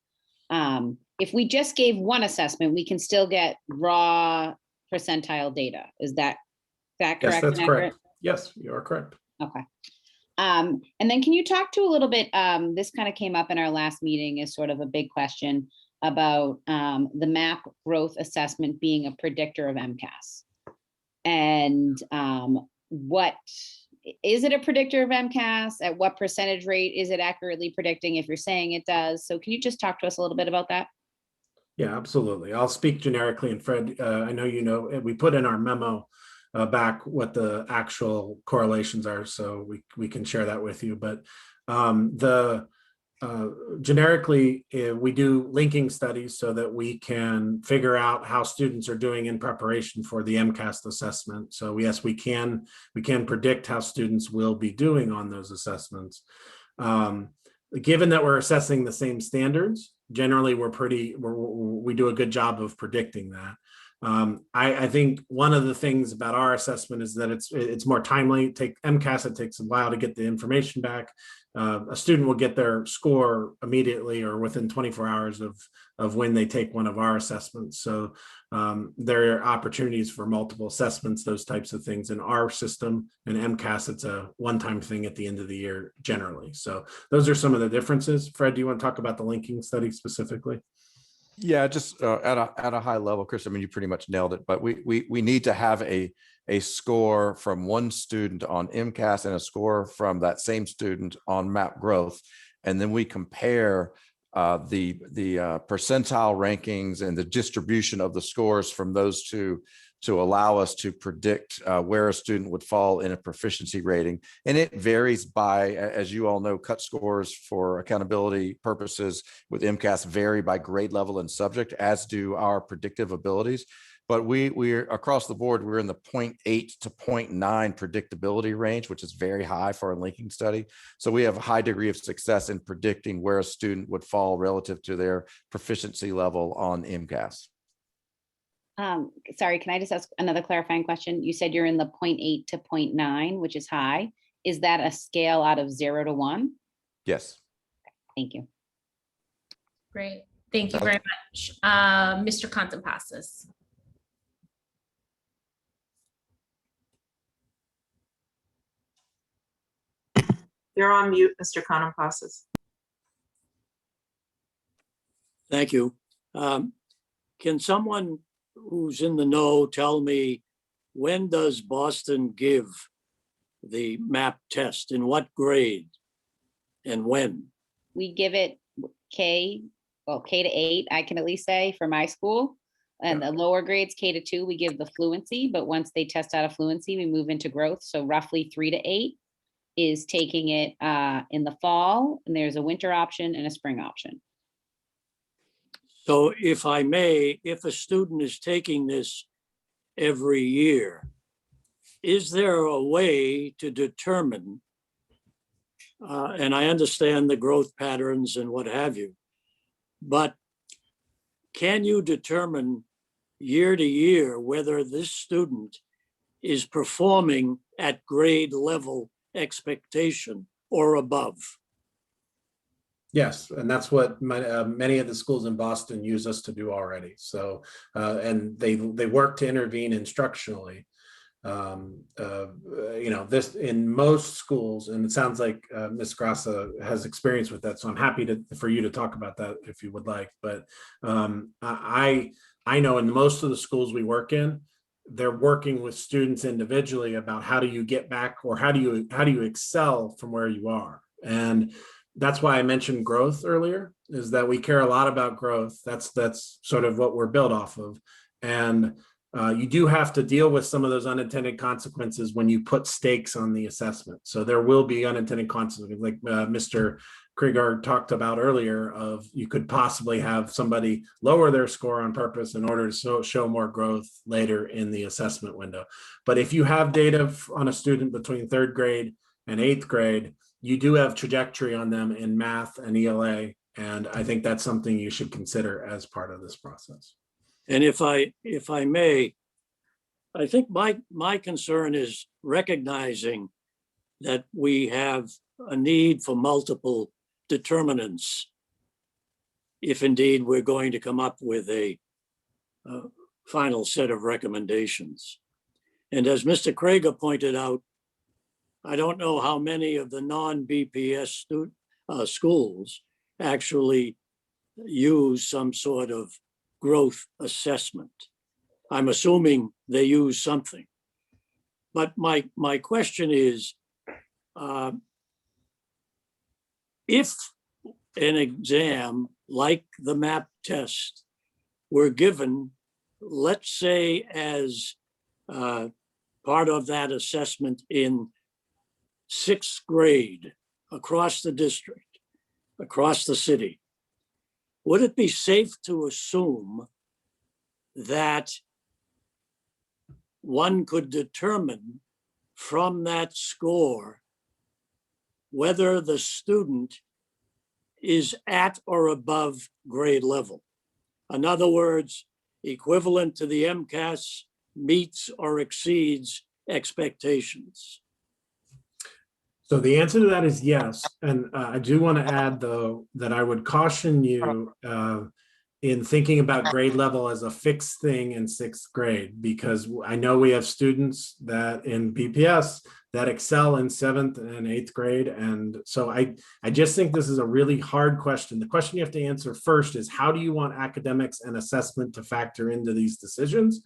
If we just gave one assessment, we can still get raw percentile data. Is that correct? Yes, that's correct. Yes, you are correct. Okay. And then can you talk to a little bit, this kind of came up in our last meeting as sort of a big question about the MAP growth assessment being a predictor of MCAS. And what is it a predictor of MCAS? At what percentage rate is it accurately predicting if you're saying it does? So can you just talk to us a little bit about that? Yeah, absolutely. I'll speak generically, and Fred, I know you know, we put in our memo back what the actual correlations are, so we can share that with you. But generically, we do linking studies so that we can figure out how students are doing in preparation for the MCAS assessment. So yes, we can predict how students will be doing on those assessments. Given that we're assessing the same standards, generally we do a good job of predicting that. I think one of the things about our assessment is that it's more timely. Take MCAS, it takes a while to get the information back. A student will get their score immediately or within 24 hours of when they take one of our assessments. So there are opportunities for multiple assessments, those types of things in our system. And MCAS, it's a one-time thing at the end of the year generally. So those are some of the differences. Fred, do you want to talk about the linking study specifically? Yeah, just at a high level, Chris, I mean, you pretty much nailed it, but we need to have a score from one student on MCAS and a score from that same student on MAP growth. And then we compare the percentile rankings and the distribution of the scores from those two to allow us to predict where a student would fall in a proficiency rating. And it varies by, as you all know, cut scores for accountability purposes with MCAS vary by grade level and subject, as do our predictive abilities. But we're across the board, we're in the 0.8 to 0.9 predictability range, which is very high for a linking study. So we have a high degree of success in predicting where a student would fall relative to their proficiency level on MCAS. Sorry, can I just ask another clarifying question? You said you're in the 0.8 to 0.9, which is high. Is that a scale out of 0 to 1? Yes. Thank you. Great. Thank you very much. Mr. Contampasis. You're on mute, Mr. Contampasis. Thank you. Can someone who's in the know tell me, when does Boston give the MAP test? In what grade and when? We give it K to 8, I can at least say for my school. And the lower grades, K to 2, we give the fluency, but once they test out of fluency, we move into growth. So roughly 3 to 8 is taking it in the fall, and there's a winter option and a spring option. So if I may, if a student is taking this every year, is there a way to determine, and I understand the growth patterns and what have you, but can you determine year to year whether this student is performing at grade level expectation or above? Yes, and that's what many of the schools in Boston use us to do already. So, and they work to intervene instructionally. You know, this in most schools, and it sounds like Ms. Grassa has experience with that. So I'm happy for you to talk about that if you would like. But I know in most of the schools we work in, they're working with students individually about how do you get back, or how do you excel from where you are. And that's why I mentioned growth earlier, is that we care a lot about growth. That's sort of what we're built off of. And you do have to deal with some of those unintended consequences when you put stakes on the assessment. So there will be unintended consequences, like Mr. Krieger talked about earlier, of you could possibly have somebody lower their score on purpose in order to show more growth later in the assessment window. But if you have data on a student between 3rd grade and 8th grade, you do have trajectory on them in math and ELA. And I think that's something you should consider as part of this process. And if I may, I think my concern is recognizing that we have a need for multiple determinants if indeed we're going to come up with a final set of recommendations. And as Mr. Krieger pointed out, I don't know how many of the non-BPS schools actually use some sort of growth assessment. I'm assuming they use something. But my question is, if an exam like the MAP test were given, let's say as part of that assessment in 6th grade across the district, across the city, would it be safe to assume that one could determine from that score whether the student is at or above grade level? In other words, equivalent to the MCAS, meets or exceeds expectations. So the answer to that is yes. And I do want to add, though, that I would caution you in thinking about grade level as a fixed thing in 6th grade, because I know we have students that in BPS that excel in 7th and 8th grade. And so I just think this is a really hard question. The question you have to answer first is, how do you want academics and assessment to factor into these decisions?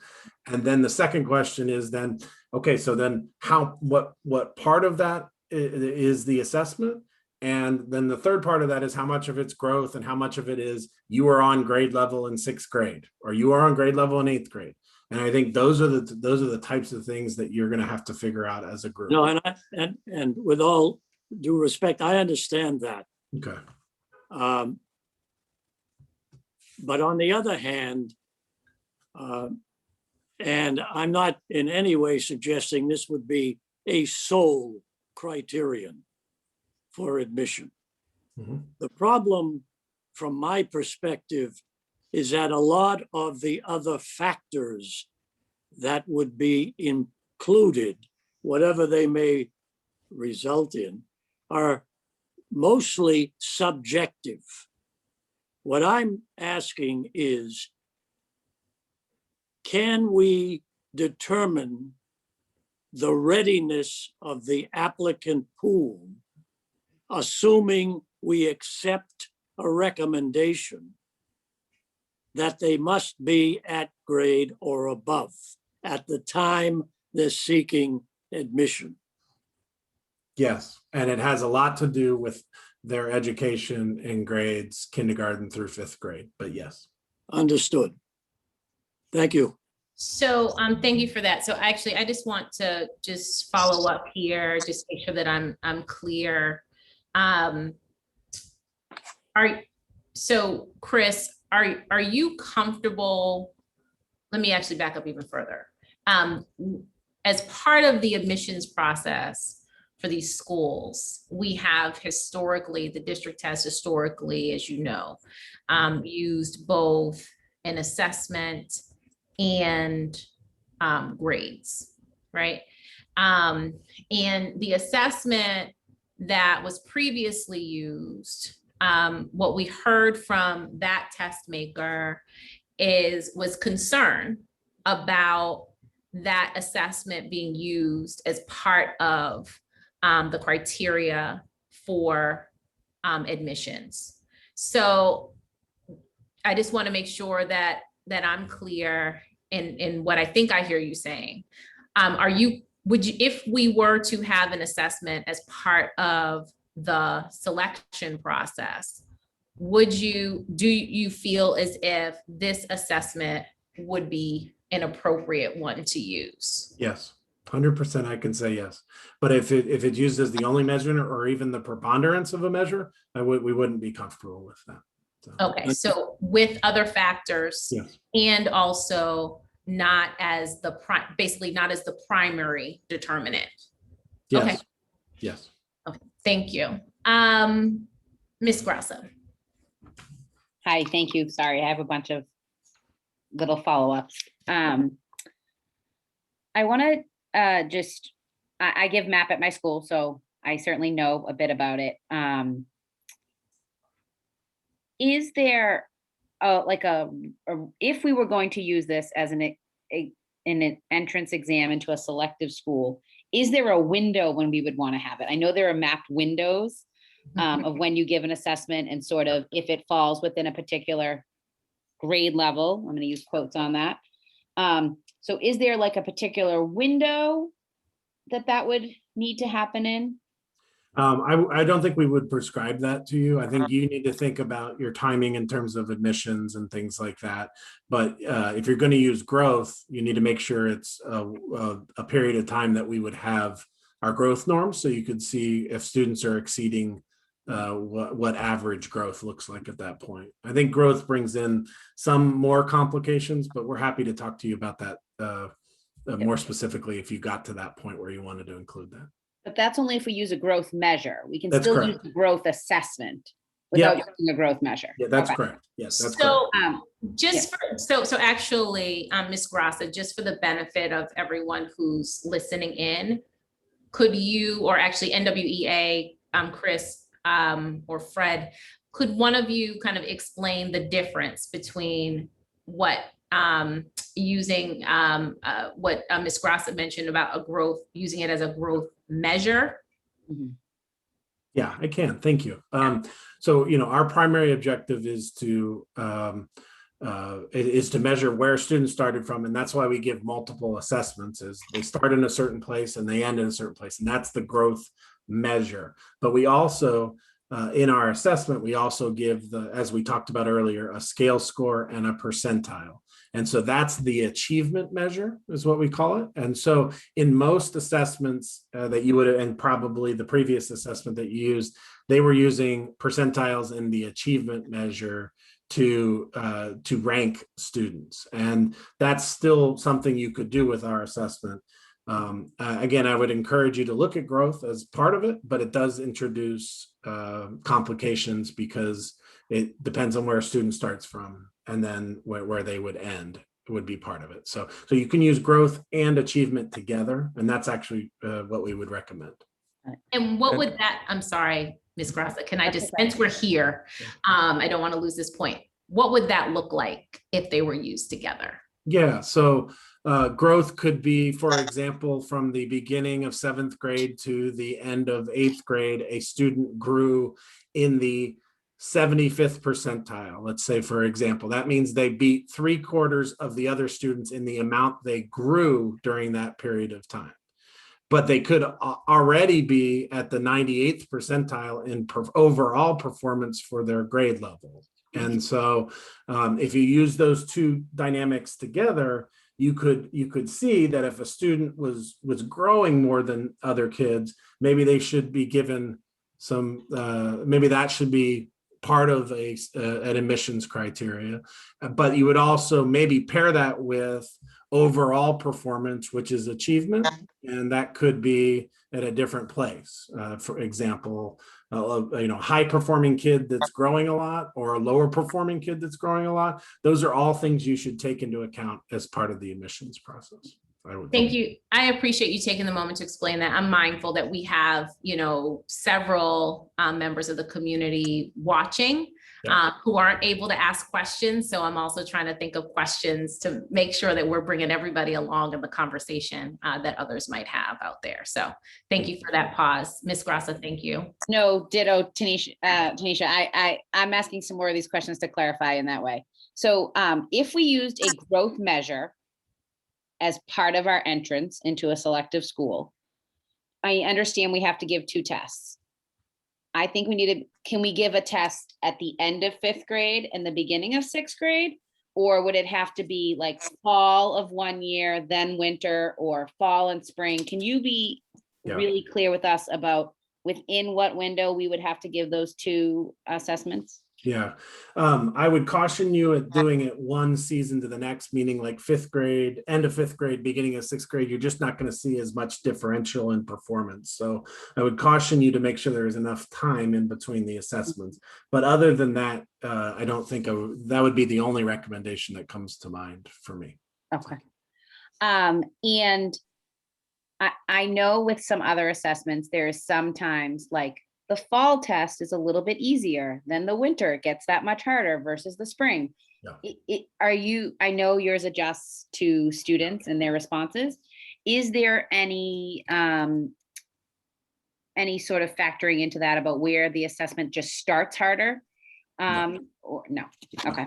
And then the second question is then, okay, so then what part of that is the assessment? And then the third part of that is how much of it's growth and how much of it is you are on grade level in 6th grade or you are on grade level in 8th grade. And I think those are the types of things that you're going to have to figure out as a group. No, and with all due respect, I understand that. Okay. But on the other hand, and I'm not in any way suggesting this would be a sole criterion for admission. Mm-hmm. The problem from my perspective is that a lot of the other factors that would be included, whatever they may result in, are mostly subjective. What I'm asking is, can we determine the readiness of the applicant pool, assuming we accept a recommendation that they must be at grade or above at the time they're seeking admission? Yes, and it has a lot to do with their education in grades kindergarten through 5th grade, but yes. Understood. Thank you. So thank you for that. So actually, I just want to just follow up here, just make sure that I'm clear. So Chris, are you comfortable? Let me actually back up even further. As part of the admissions process for these schools, we have historically, the district has historically, as you know, used both an assessment and grades, right? And the assessment that was previously used, what we heard from that test maker was concern about that assessment being used as part of the criteria for admissions. So I just want to make sure that I'm clear in what I think I hear you saying. Would you, if we were to have an assessment as part of the selection process, do you feel as if this assessment would be an appropriate one to use? Yes, 100% I can say yes. But if it's used as the only measurement or even the preponderance of a measure, we wouldn't be comfortable with that. So. Okay, so with other factors, yes. And also not as basically not as the primary determinant. Yes. Okay. Yes. Okay, thank you. Ms. Grasso. Hi, thank you. Sorry, I have a bunch of little follow-ups. I want to I give MAP at my school, so I certainly know a bit about it. Is there if we were going to use this as an entrance exam into a selective school, is there a window when we would want to have it? I know there are mapped windows of when you give an assessment and sort of if it falls within a particular grade level. I'm going to use quotes on that. So is there like a particular window that would need to happen in? I don't think we would prescribe that to you. I think you need to think about your timing in terms of admissions and things like that. But if you're going to use growth, you need to make sure it's a period of time that we would have our growth norms, so you could see if students are exceeding what average growth looks like at that point. I think growth brings in some more complications, but we're happy to talk to you about that more specifically if you got to that point where you wanted to include that. But that's only if we use a growth measure. We can That's still correct. use the growth assessment without Yep. using a growth measure. Yeah, that's Okay. correct. Yes, that's So correct. so actually, Ms. Grassa, just for the benefit of everyone who's listening in, could you, or actually NWEA, Chris or Fred, could one of you kind of explain the difference between what using what Ms. Grassa mentioned about a growth, using it as a growth measure? Yeah, I can. Thank you. So, our primary objective is to measure where students started from, and that's why we give multiple assessments. Is they start in a certain place and they end in a certain place, and that's the growth measure. But we also, in our assessment, we also give as we talked about earlier, a scale score and a percentile. And so that's the achievement measure is what we call it. And so in most assessments that you would, and probably the previous assessment that you used, they were using percentiles in the achievement measure to rank students. And that's still something you could do with our assessment. Again, I would encourage you to look at growth as part of it, but it does introduce complications because it depends on where a student starts from, and then where they would end would be part of it. So you can use growth and achievement together, and that's actually what we would recommend. And what would that, I'm sorry, Ms. Grassa, can I just, since we're here, I don't want to lose this point. What would that look like if they were used together? Yeah, so growth could be, for example, from the beginning of 7th grade to the end of 8th grade, a student grew in the 75th percentile, let's say, for example. That means they beat 3/4 of the other students in the amount they grew during that period of time. but they could already be at the 98th percentile in overall performance for their grade level. And so if you use those two dynamics together, you could see that if a student was growing more than other kids, maybe they should be given some, maybe that should be part of an admissions criteria. But you would also maybe pair that with overall performance, which is achievement, and that could be at a different place. For example, high performing kid that's growing a lot, or a lower performing kid that's growing a lot. Those are all things you should take into account as part of the admissions process. Thank you. I appreciate you taking the moment to explain that. I'm mindful that we have, several members of the community watching who aren't able to ask questions. So I'm also trying to think of questions to make sure that we're bringing everybody along in the conversation that others might have out there. So thank you for that pause. Ms. Grassa, thank you. No, ditto, Tanisha. I'm asking some more of these questions to clarify in that way. So if we used a growth measure as part of our entrance into a selective school, I understand we have to give 2 tests. I think can we give a test at the end of 5th grade and the beginning of 6th grade? Or would it have to be like fall of 1 year, then winter, or fall and spring? Can you be really clear with us about within what window we would have to give those 2 assessments? Yeah, I would caution you at doing it one season to the next, meaning like 5th grade, end of 5th grade, beginning of 6th grade. You're just not going to see as much differential in performance. So I would caution you to make sure there is enough time in between the assessments. But other than that, I don't think that would be the only recommendation that comes to mind for me. Okay. And I know with some other assessments, there is sometimes like the fall test is a little bit easier than the winter. It gets that much harder versus the spring. Yeah. I know yours adjusts to students and their responses. Is there any sort of factoring into that about where the assessment just starts harder? Or no, okay.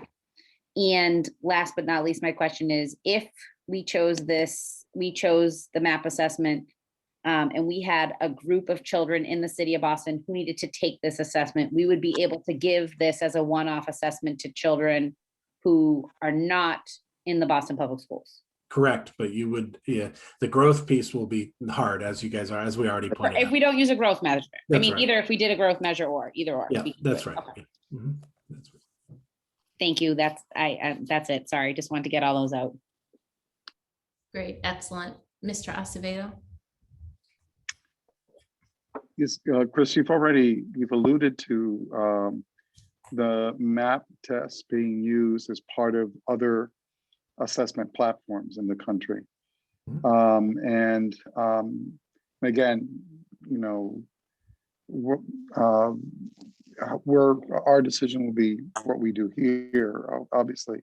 And last but not least, my question is, if we chose the MAP assessment, and we had a group of children in the city of Boston who needed to take this assessment, we would be able to give this as a one-off assessment to children who are not in the Boston Public Schools. Correct, but you would, the growth piece will be hard, as we already pointed out. If we don't use a growth measure, That's right. Either if we did a growth measure or either or. Yeah, that's right. Okay. Yeah. Mhm. That's right. Thank you. That's it. Sorry, just wanted to get all those out. Great, excellent. Mr. Acevedo. Yes, Chris, you've alluded to the MAP test being used as part of other assessment platforms in the country. Again, our decision will be what we do here, obviously.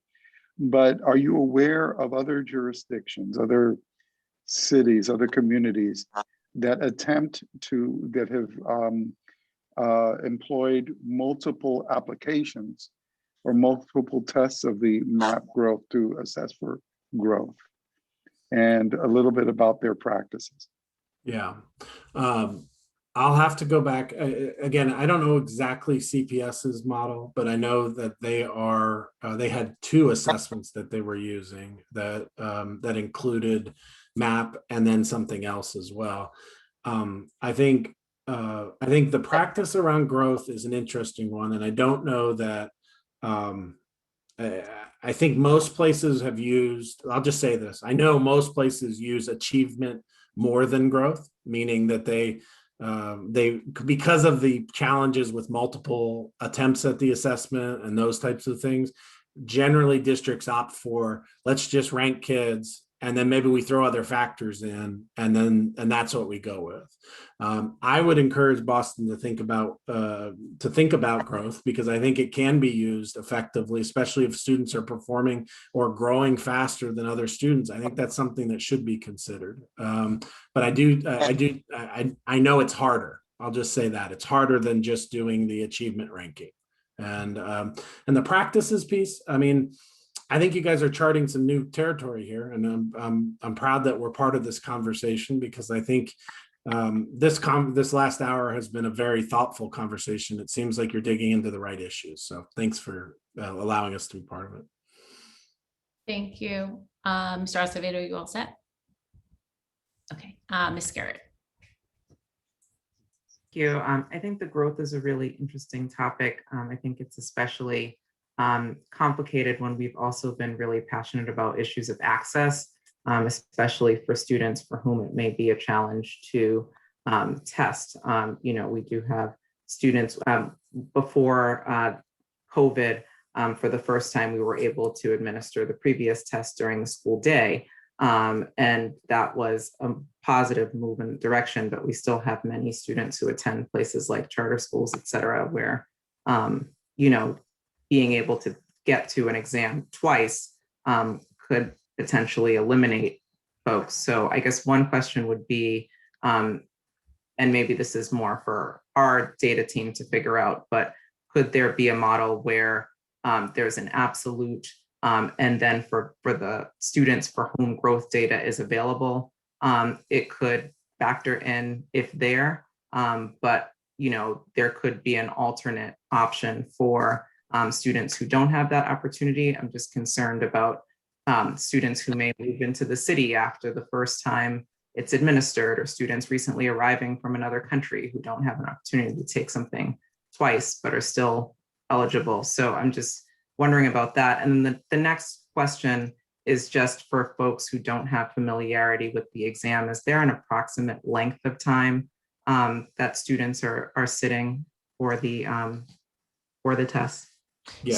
But are you aware of other jurisdictions, other cities, other communities that have employed multiple applications or multiple tests of the MAP growth to assess for growth, and a little bit about their practices? Yeah, I'll have to go back. Again, I don't know exactly CPS's model, but I know that they had 2 assessments that they were using that included MAP and then something else as well. I think the practice around growth is an interesting one, and I don't know that. I think most places have used. I'll just say this: I know most places use achievement more than growth, meaning that they because of the challenges with multiple attempts at the assessment and those types of things. Generally, districts opt for, let's just rank kids, and then maybe we throw other factors in, and that's what we go with. I would encourage Boston to think about growth, because I think it can be used effectively, especially if students are performing or growing faster than other students. I think that's something that should be considered. But I know it's harder. I'll just say that it's harder than just doing the achievement ranking. And the practices piece, I mean, I think you guys are charting some new territory here, and I'm proud that we're part of this conversation, because I think this last hour has been a very thoughtful conversation. It seems like you're digging into the right issues. So thanks for allowing us to be part of it. Thank you. Mr. Acevedo, you all set? Okay, Ms. Garrett. Thank you. I think the growth is a really interesting topic. I think it's especially complicated when we've also been really passionate about issues of access, especially for students for whom it may be a challenge to test. You know, we do have students before COVID, for the first time, we were able to administer the previous test during the school day. And that was a positive move in direction, but we still have many students who attend places like charter schools, et cetera, where, you know, being able to get to an exam twice could potentially eliminate folks. So I guess one question would be, and maybe this is more for our data team to figure out, but could there be a model where there's an absolute, and then for the students for whom growth data is available, it could factor in if there, but you know, there could be an alternate option for students who don't have that opportunity. I'm just concerned about students who may move into the city after the first time it's administered, or students recently arriving from another country who don't have an opportunity to take something twice but are still eligible. So I'm just wondering about that. And then the next question is just for folks who don't have familiarity with the exam. Is there an approximate length of time that students are sitting for the test? Yeah.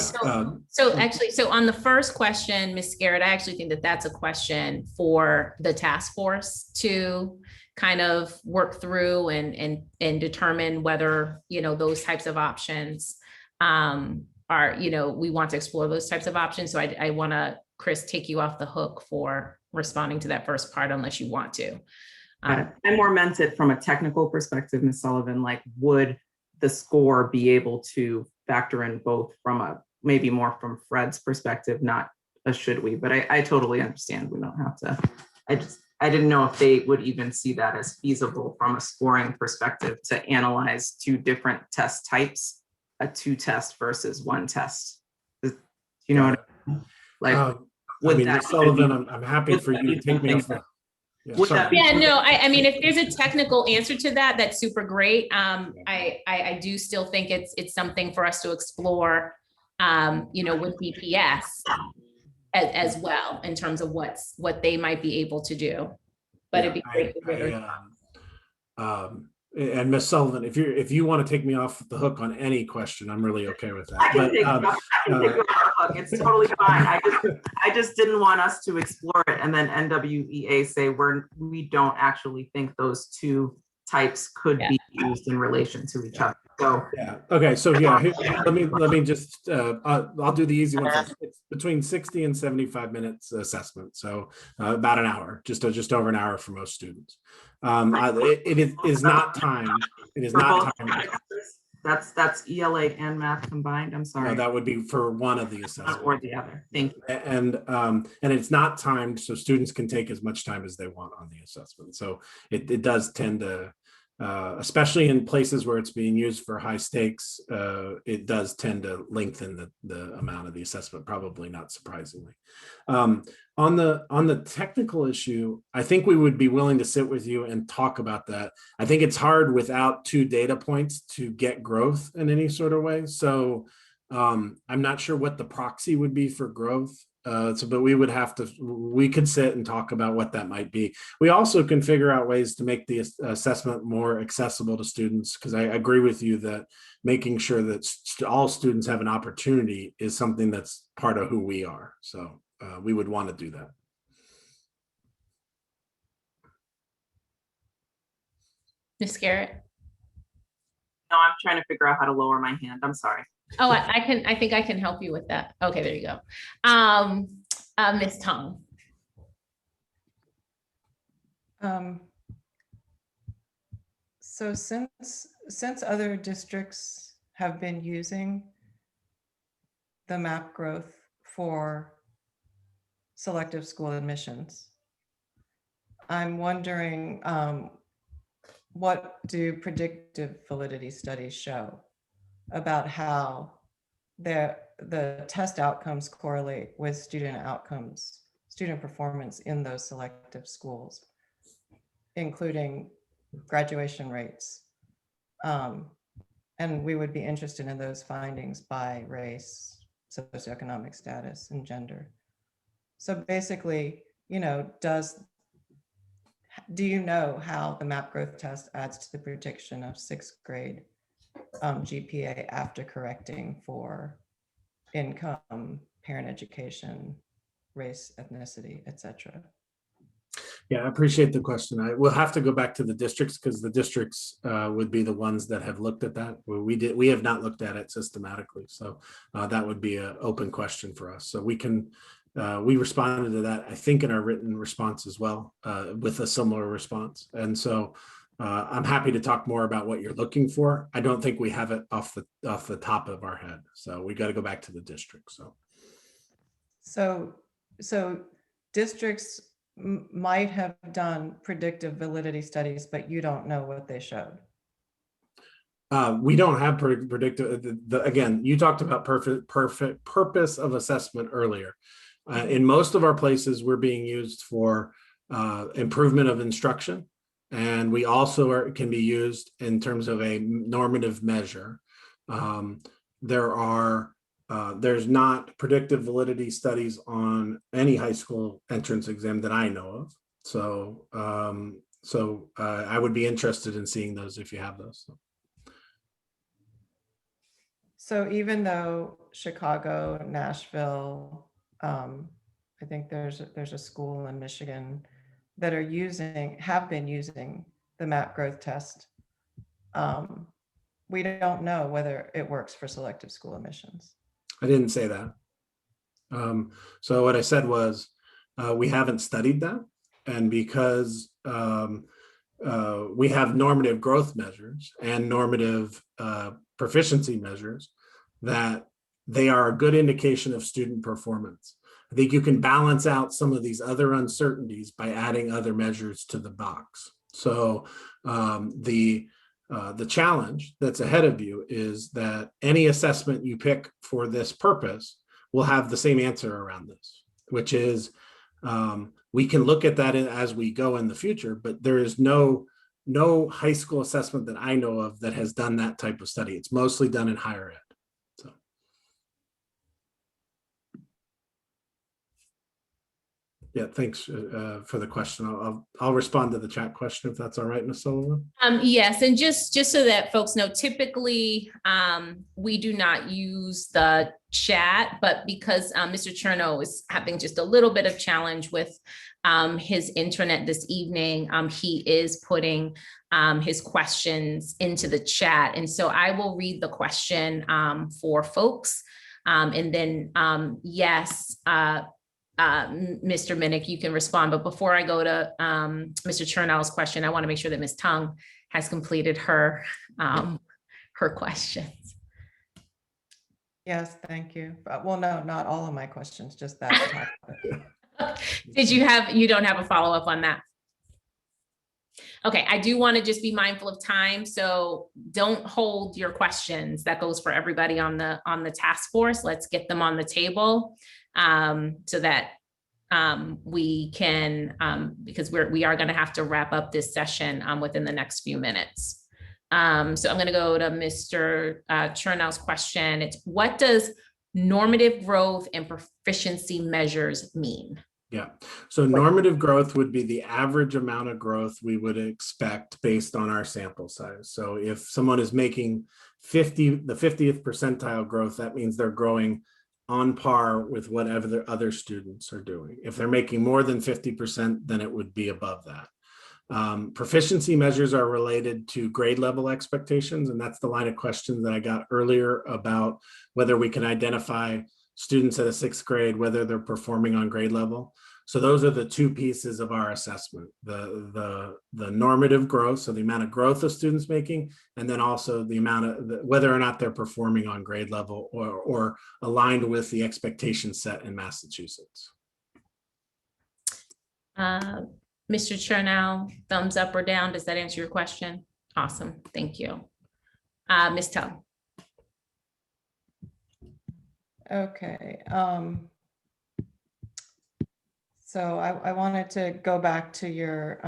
So actually, so on the first question, Ms. Garrett, I actually think that that's a question for the task force to kind of work through and determine whether, you know, those types of options are, you know, we want to explore those types of options. So I want to, Chris, take you off the hook for responding to that first part unless you want to. I more meant it from a technical perspective, Ms. Sullivan, like would the score be able to factor in both from a, maybe more from Fred's perspective, not a should we, but I totally understand we don't have to. I didn't know if they would even see that as feasible from a scoring perspective to analyze two different test types, a 2-test versus 1 test. You know what I mean? Like, would Ms. Sullivan, I'm happy for you to take me off the. Yeah, no, I mean, if there's a technical answer to that, that's super great. I do still think it's something for us to explore, you know, with BPS as well, in terms of what they might be able to do. But it'd be great to hear. And Ms. Sullivan, if you want to take me off the hook on any question, I'm really okay with that. I can take you off the hook. It's totally fine. I just didn't want us to explore it and then NWEA say we don't actually think those two types could be used in relation to each other. So yeah. Okay. So yeah, let me just I'll do the easy one first. It's between 60 and 75 minutes assessment. So about an hour, just over an hour for most students. It is not timed. It is not timed. That's ELA and math combined. I'm sorry. No, that would be for one of the assessments or the other. Thank you. And it's not timed, so students can take as much time as they want on the assessment. So it does tend to, especially in places where it's being used for high stakes, it does tend to lengthen the amount of the assessment, probably not surprisingly. On the technical issue, I think we would be willing to sit with you and talk about that. I think it's hard without 2 data points to get growth in any sort of way. So I'm not sure what the proxy would be for growth. But we could sit and talk about what that might be. We also can figure out ways to make the assessment more accessible to students, because I agree with you that making sure that all students have an opportunity is something that's part of who we are. So we would want to do that. Ms. Garrett? No, I'm trying to figure out how to lower my hand. I'm sorry. Oh, I think I can help you with that. Okay, there you go. Ms. Tong. So since other districts have been using the map growth for selective school admissions. I'm wondering, what do predictive validity studies show about how the test outcomes correlate with student outcomes, student performance in those selective schools, including graduation rates? And we would be interested in those findings by race, socioeconomic status, and gender. So basically, you know, do you know how the MAP growth test adds to the prediction of sixth grade GPA after correcting for income, parent education, race, ethnicity, etc.? Yeah, I appreciate the question. I will have to go back to the districts because the districts would be the ones that have looked at that. We have not looked at it systematically. So that would be an open question for us. So we responded to that, I think, in our written response as well, with a similar response. And so I'm happy to talk more about what you're looking for. I don't think we have it off the top of our head. So we got to go back to the district. So districts might have done predictive validity studies, but you don't know what they showed. We don't have predictive. Again, you talked about perfect purpose of assessment earlier. In most of our places, we're being used for improvement of instruction, and we also can be used in terms of a normative measure. There's not predictive validity studies on any high school entrance exam that I know of. So, I would be interested in seeing those if you have those. So even though Chicago, Nashville, I think there's a school in Michigan that have been using the MAP growth test, we don't know whether it works for selective school admissions. I didn't say that. So what I said was we haven't studied that, and because we have normative growth measures and normative proficiency measures, that they are a good indication of student performance. I think you can balance out some of these other uncertainties by adding other measures to the box. So the challenge that's ahead of you is that any assessment you pick for this purpose will have the same answer around this, which is we can look at that as we go in the future, but there is no high school assessment that I know of that has done that type of study. It's mostly done in higher ed. So. Yeah, thanks for the question. I'll respond to the chat question if that's all right, Ms. Sullivan. Yes, and just so that folks know, typically we do not use the chat, but because Mr. Cherno is having just a little bit of challenge with his internet this evening, he is putting his questions into the chat. And so I will read the question for folks. And then, yes, Mr. Minnick, you can respond. But before I go to Mr. Chernow's question, I want to make sure that Ms. Tung has completed her questions. Yes, thank you. Well, no, not all of my questions, just that. You don't have a follow-up on that? Okay, I do want to just be mindful of time, so don't hold your questions. That goes for everybody on the task force. Let's get them on the table so that we can, because we are going to have to wrap up this session within the next few minutes. So I'm going to go to Mr. Chernow's question. It's, what does normative growth and proficiency measures mean? Yeah, so normative growth would be the average amount of growth we would expect based on our sample size. So if someone is making the 50th percentile growth, that means they're growing on par with whatever the other students are doing. If they're making more than 50%, then it would be above that. Proficiency measures are related to grade level expectations, and that's the line of questions that I got earlier about whether we can identify students at a sixth grade, whether they're performing on grade level. So those are the two pieces of our assessment, the normative growth, so the amount of growth of students making, and then also the amount of whether or not they're performing on grade level or aligned with the expectation set in Massachusetts. Mr. Chernow, thumbs up or down? Does that answer your question? Awesome, thank you. Ms. Tung. Okay. So I wanted to go back to your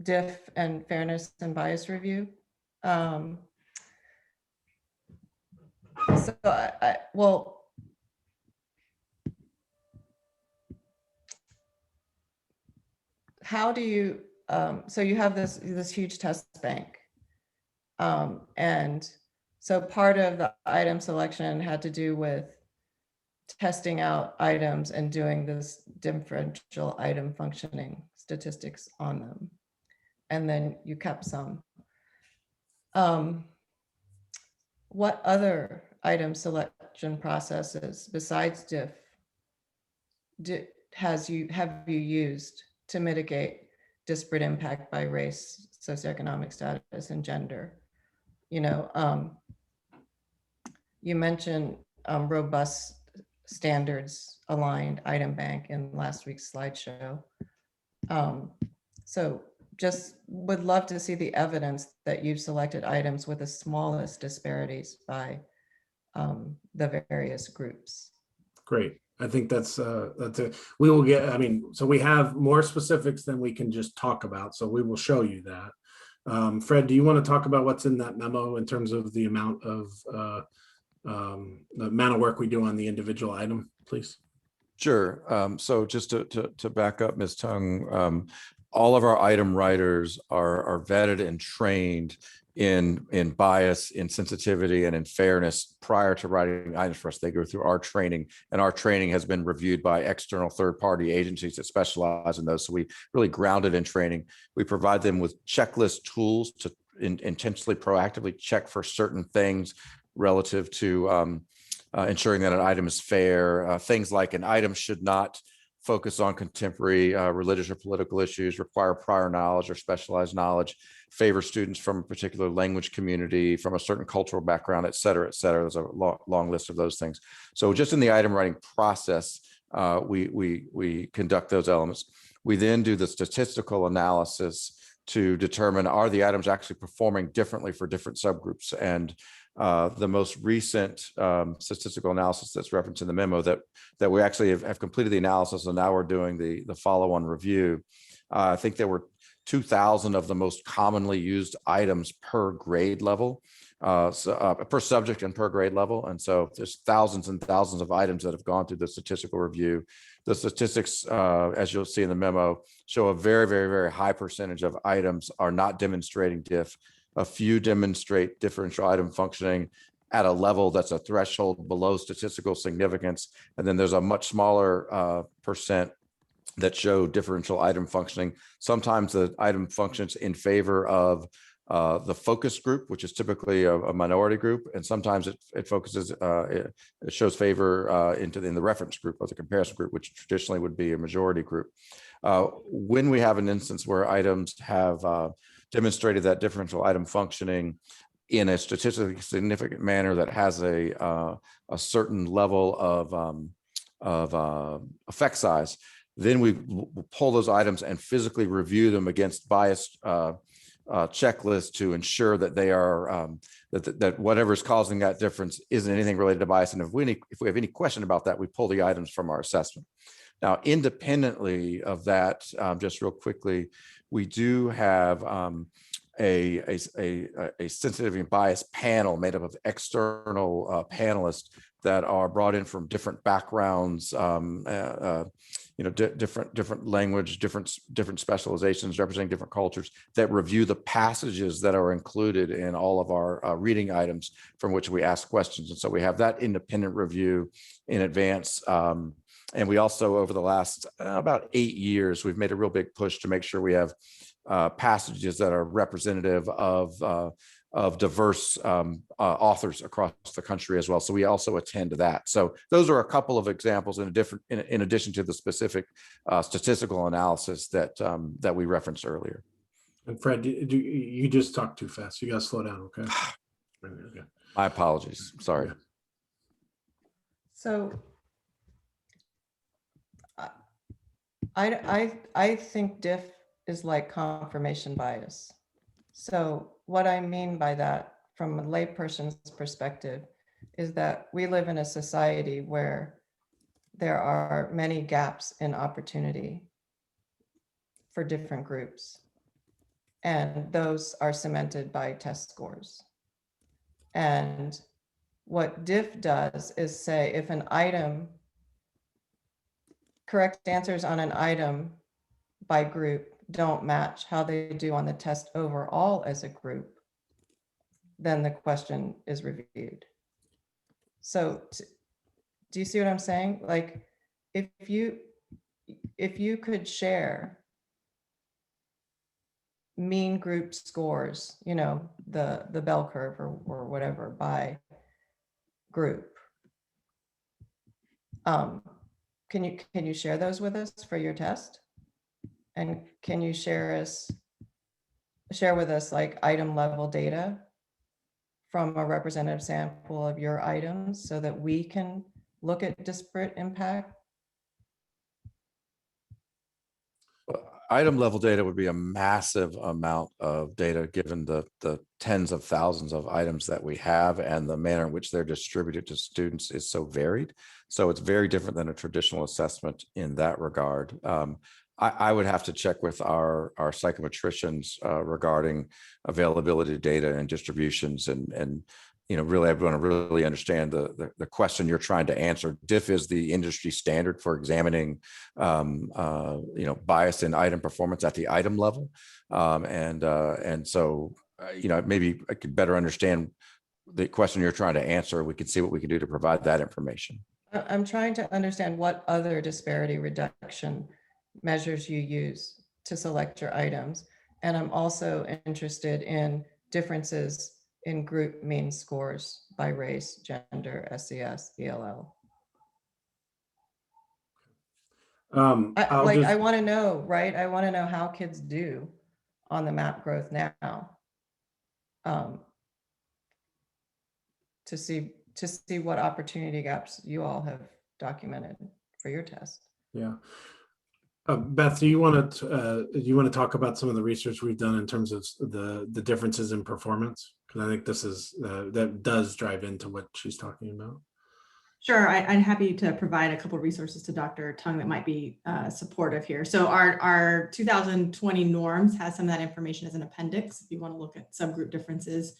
diff and fairness and bias review. So well, how do you, so you have this huge test bank. And so part of the item selection had to do with testing out items and doing this differential item functioning statistics on them. And then you kept some. What other item selection processes besides diff have you used to mitigate disparate impact by race, socioeconomic status, and gender? You know, you mentioned robust standards aligned item bank in last week's slideshow. So just would love to see the evidence that you've selected items with the smallest disparities by the various groups. Great. I think that's we will get, I mean, so we have more specifics than we can just talk about. So we will show you that. Fred, do you want to talk about what's in that memo in terms of the amount of work we do on the individual item, please? Sure. So just to back up, Ms. Tung, all of our item writers are vetted and trained in bias, in sensitivity, and in fairness prior to writing items for us. They go through our training, and our training has been reviewed by external third-party agencies that specialize in those. So we really grounded in training. We provide them with checklist tools to intentionally, proactively check for certain things relative to ensuring that an item is fair. Things like an item should not focus on contemporary religious or political issues, require prior knowledge or specialized knowledge, favor students from a particular language community, from a certain cultural background, et cetera, et cetera. There's a long list of those things. So just in the item writing process, we conduct those elements. We then do the statistical analysis to determine, are the items actually performing differently for different subgroups? And the most recent statistical analysis that's referenced in the memo that we actually have completed the analysis, and now we're doing the follow-on review. I think there were 2,000 of the most commonly used items per grade level, per subject and per grade level. And so there's thousands and thousands of items that have gone through the statistical review. The statistics, as you'll see in the memo, show a very, very, very high percentage of items are not demonstrating diff. A few demonstrate differential item functioning at a level that's a threshold below statistical significance. And then there's a much smaller percent that show differential item functioning. Sometimes the item functions in favor of the focus group, which is typically a minority group, and sometimes it focuses, it shows favor in the reference group or the comparison group, which traditionally would be a majority group. When we have an instance where items have demonstrated that differential item functioning in a statistically significant manner that has a certain level of effect size, then we pull those items and physically review them against biased checklists to ensure that they are that whatever is causing that difference isn't anything related to bias. And if we have any question about that, we pull the items from our assessment. Now, independently of that, just real quickly, we do have a sensitivity and bias panel made up of external panelists that are brought in from different backgrounds, different language, different specializations, representing different cultures, that review the passages that are included in all of our reading items from which we ask questions. And so we have that independent review in advance. And we also, over the last about 8 years, we've made a real big push to make sure we have passages that are representative of diverse authors across the country as well. So we also attend to that. So those are a couple of examples in addition to the specific statistical analysis that we referenced earlier. And Fred, you just talked too fast. You got to slow down, okay? My apologies. Sorry. So I think diff is like confirmation bias. So what I mean by that from a layperson's perspective is that we live in a society where there are many gaps in opportunity for different groups. And those are cemented by test scores. And what diff does is say if an item, correct answers on an item by group don't match how they do on the test overall as a group, then the question is reviewed. So do you see what I'm saying? Like if you could share mean group scores, you know, the bell curve or whatever by group, can you share those with us for your test? And can you share with us like item level data from a representative sample of your items so that we can look at disparate impact? Item level data would be a massive amount of data given the tens of thousands of items that we have, and the manner in which they're distributed to students is so varied. So it's very different than a traditional assessment in that regard. I would have to check with our psychometricians regarding availability of data and distributions, and you know, really, I want to really understand the question you're trying to answer. Diff is the industry standard for examining, you know, bias in item performance at the item level, and so you know, maybe I could better understand the question you're trying to answer. We could see what we can do to provide that information. I'm trying to understand what other disparity reduction measures you use to select your items, and I'm also interested in differences in group mean scores by race, gender, SES, ELL. I want to know, right? I want to know how kids do on the map growth now, to see what opportunity gaps you all have documented for your test. Yeah. Beth, do you want to talk about some of the research we've done in terms of the differences in performance? Because I think this is that does drive into what she's talking about. Sure, I'm happy to provide a couple of resources to Dr. Tung that might be supportive here. So our 2020 norms has some of that information as an appendix if you want to look at subgroup differences.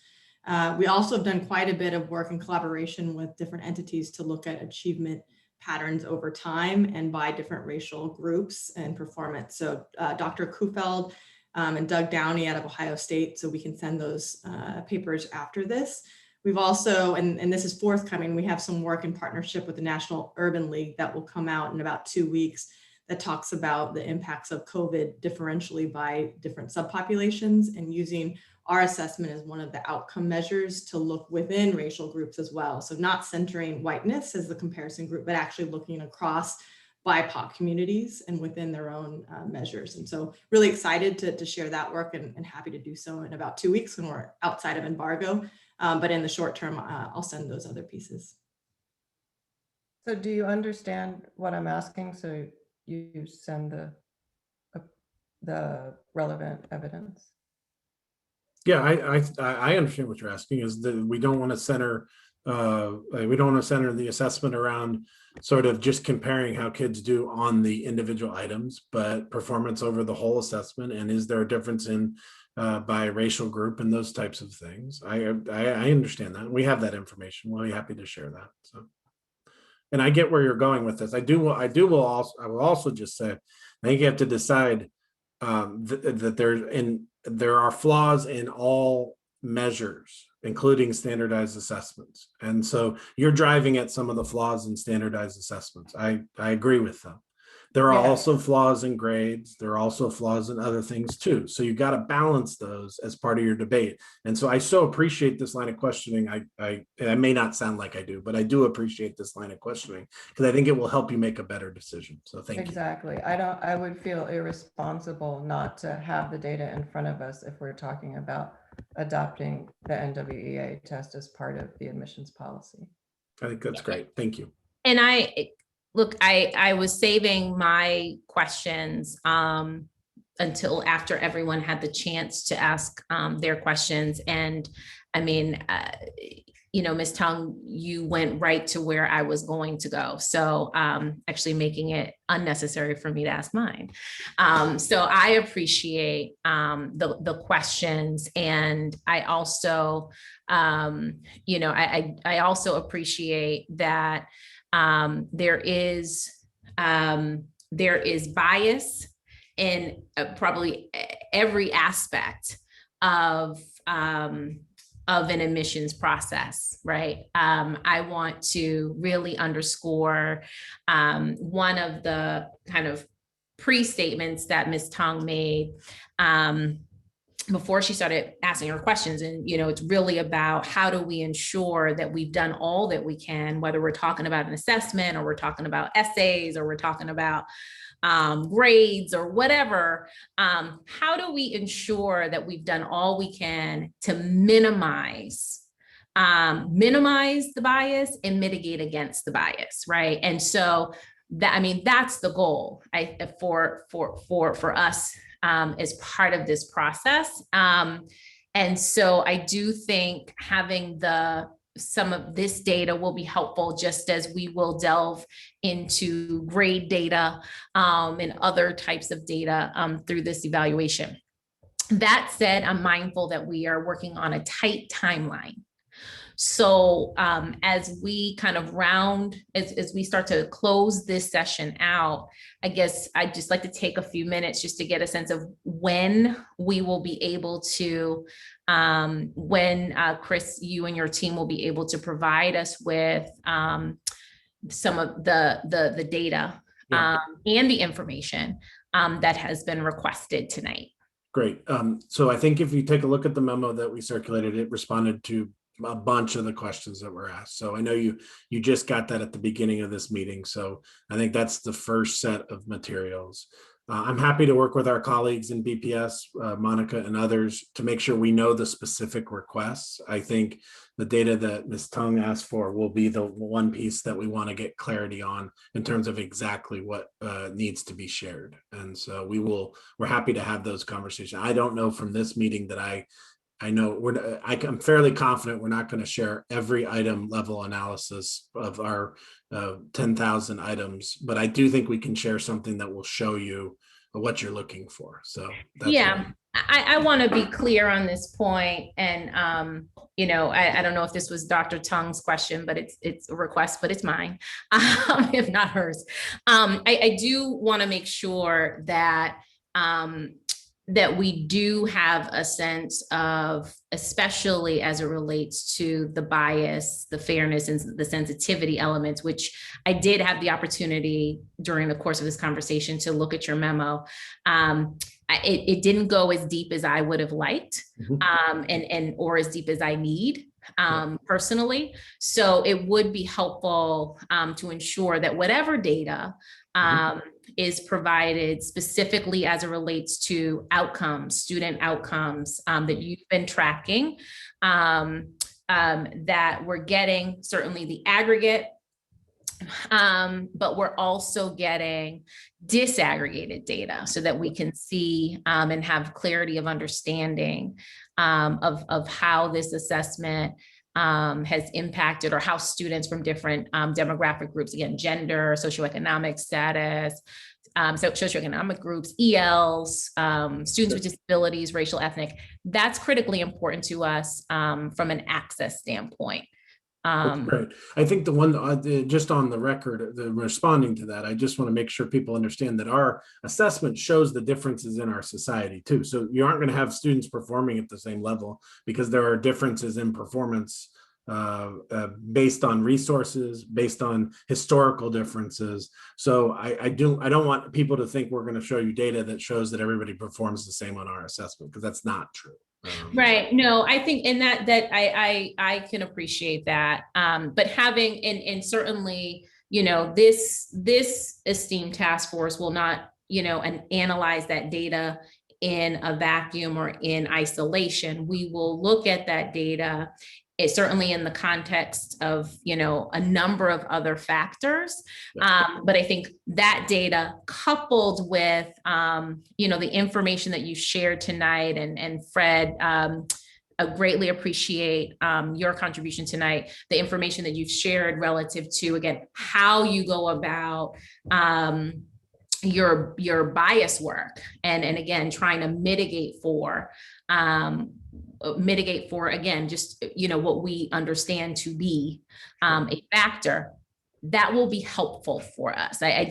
We also have done quite a bit of work in collaboration with different entities to look at achievement patterns over time and by different racial groups and performance. So Dr. Kufeld and Doug Downey out of Ohio State, so we can send those papers after this. We've also, and this is forthcoming, we have some work in partnership with the National Urban League that will come out in about 2 weeks that talks about the impacts of COVID differentially by different subpopulations, and using our assessment as one of the outcome measures to look within racial groups as well. So not centering whiteness as the comparison group, but actually looking across BIPOC communities and within their own measures. And so really excited to share that work and happy to do so in about 2 weeks when we're outside of embargo. But in the short term, I'll send those other pieces. So do you understand what I'm asking? So you send the relevant evidence? Yeah, I understand what you're asking, is that we don't want to center the assessment around sort of just comparing how kids do on the individual items, but performance over the whole assessment. And is there a difference in by racial group and those types of things? I understand that. We have that information. We'll be happy to share that. So, and I get where you're going with this. I will also just say, I think you have to decide that there are flaws in all measures, including standardized assessments. And so you're driving at some of the flaws in standardized assessments. I agree with them. There are also flaws in grades. There are also flaws in other things too. So you got to balance those as part of your debate. And so I so appreciate this line of questioning. I may not sound like I do, but I do appreciate this line of questioning because I think it will help you make a better decision. So thank you. Exactly. I would feel irresponsible not to have the data in front of us if we're talking about adopting the NWEA test as part of the admissions policy. I think that's great. Thank you. And look, I was saving my questions until after everyone had the chance to ask their questions. And I mean, you know, Ms. Tung, you went right to where I was going to go. So actually making it unnecessary for me to ask mine. So I appreciate the questions. And I also, you know, I also appreciate that there is bias in probably every aspect of an admissions process, right? I want to really underscore one of the kind of pre-statements that Ms. Tung made before she started asking her questions. And, you know, it's really about how do we ensure that we've done all that we can, whether we're talking about an assessment or we're talking about essays or we're talking about grades or whatever. How do we ensure that we've done all we can to minimize the bias and mitigate against the bias, right? And so that, I mean, that's the goal for us as part of this process. And so I do think having some of this data will be helpful, just as we will delve into grade data and other types of data through this evaluation. That said, I'm mindful that we are working on a tight timeline. So as we kind of as we start to close this session out, I guess I'd just like to take a few minutes just to get a sense of when we will be able to, when Chris, you and your team will be able to provide us with some of the data and the information that has been requested tonight. Great. So I think if you take a look at the memo that we circulated, it responded to a bunch of the questions that were asked. So I know you just got that at the beginning of this meeting. So I think that's the first set of materials. I'm happy to work with our colleagues in BPS, Monica and others, to make sure we know the specific requests. I think the data that Ms. Tung asked for will be the one piece that we want to get clarity on in terms of exactly what needs to be shared. And so we're happy to have those conversations. I don't know from this meeting that I know I'm fairly confident we're not going to share every item level analysis of our 10,000 items, but I do think we can share something that will show you what you're looking for. So that's I want to be clear on this point. And, you know, I don't know if this was Dr. Tung's question, but it's a request, but it's mine, if not hers. I do want to make sure that that we do have a sense of, especially as it relates to the bias, the fairness, and the sensitivity elements, which I did have the opportunity during the course of this conversation to look at your memo. It didn't go as deep as I would have liked, or as deep as I need personally. So it would be helpful to ensure that whatever data is provided specifically as it relates to outcomes, student outcomes that you've been tracking, that we're getting certainly the aggregate, but we're also getting disaggregated data so that we can see and have clarity of understanding of how this assessment has impacted, or how students from different demographic groups, again, gender, socioeconomic status, socioeconomic groups, ELs, students with disabilities, racial, ethnic, that's critically important to us from an access standpoint. Great. I think the one, just on the record, responding to that, I just want to make sure people understand that our assessment shows the differences in our society too. So you aren't going to have students performing at the same level because there are differences in performance based on resources, based on historical differences. So I don't want people to think we're going to show you data that shows that everybody performs the same on our assessment, because that's not true. Right. No, I think in that I can appreciate that. But having, and certainly, you know, this esteemed task force will not, you know, and analyze that data in a vacuum or in isolation. We will look at that data it's certainly in the context of, a number of other factors. But I think that data coupled with, the information that you shared tonight, and Fred, I greatly appreciate your contribution tonight, the information that you've shared relative to, again, how you go about your bias work, and again, trying to mitigate for, again, just, what we understand to be a factor that will be helpful for us. Mr.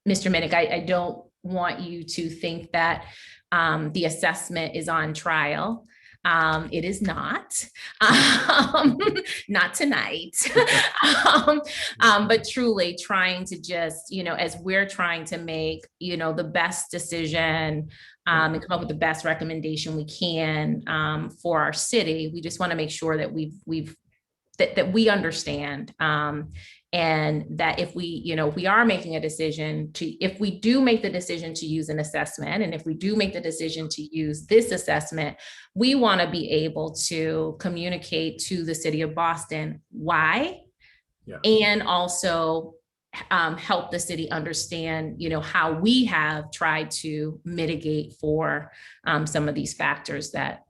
Minnick, I don't want you to think that the assessment is on trial. It is not, not tonight, but truly trying to just, as we're trying to make, the best decision and come up with the best recommendation we can for our city, we just want to make sure that that we understand, and that if we are making a decision if we do make the decision to use an assessment, and if we do make the decision to use this assessment, we want to be able to communicate to the city of Boston why, and also help the city understand, how we have tried to mitigate for some of these factors that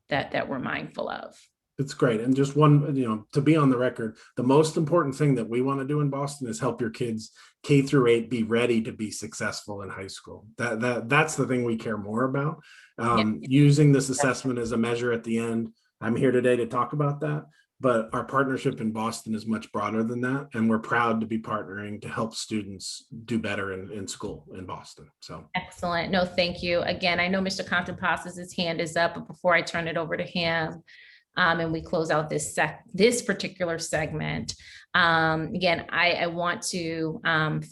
we're mindful of. It's great. And just one, to be on the record, the most important thing that we want to do in Boston is help your kids K through 8 be ready to be successful in high school. That's the thing we care more about. Using this assessment as a measure at the end. I'm here today to talk about that, but our partnership in Boston is much broader than that. And we're proud to be partnering to help students do better in school in Boston. So excellent. No, thank you. Again, I know Mr. Contreras' hand is up, but before I turn it over to him, and we close out this particular segment. Again, I want to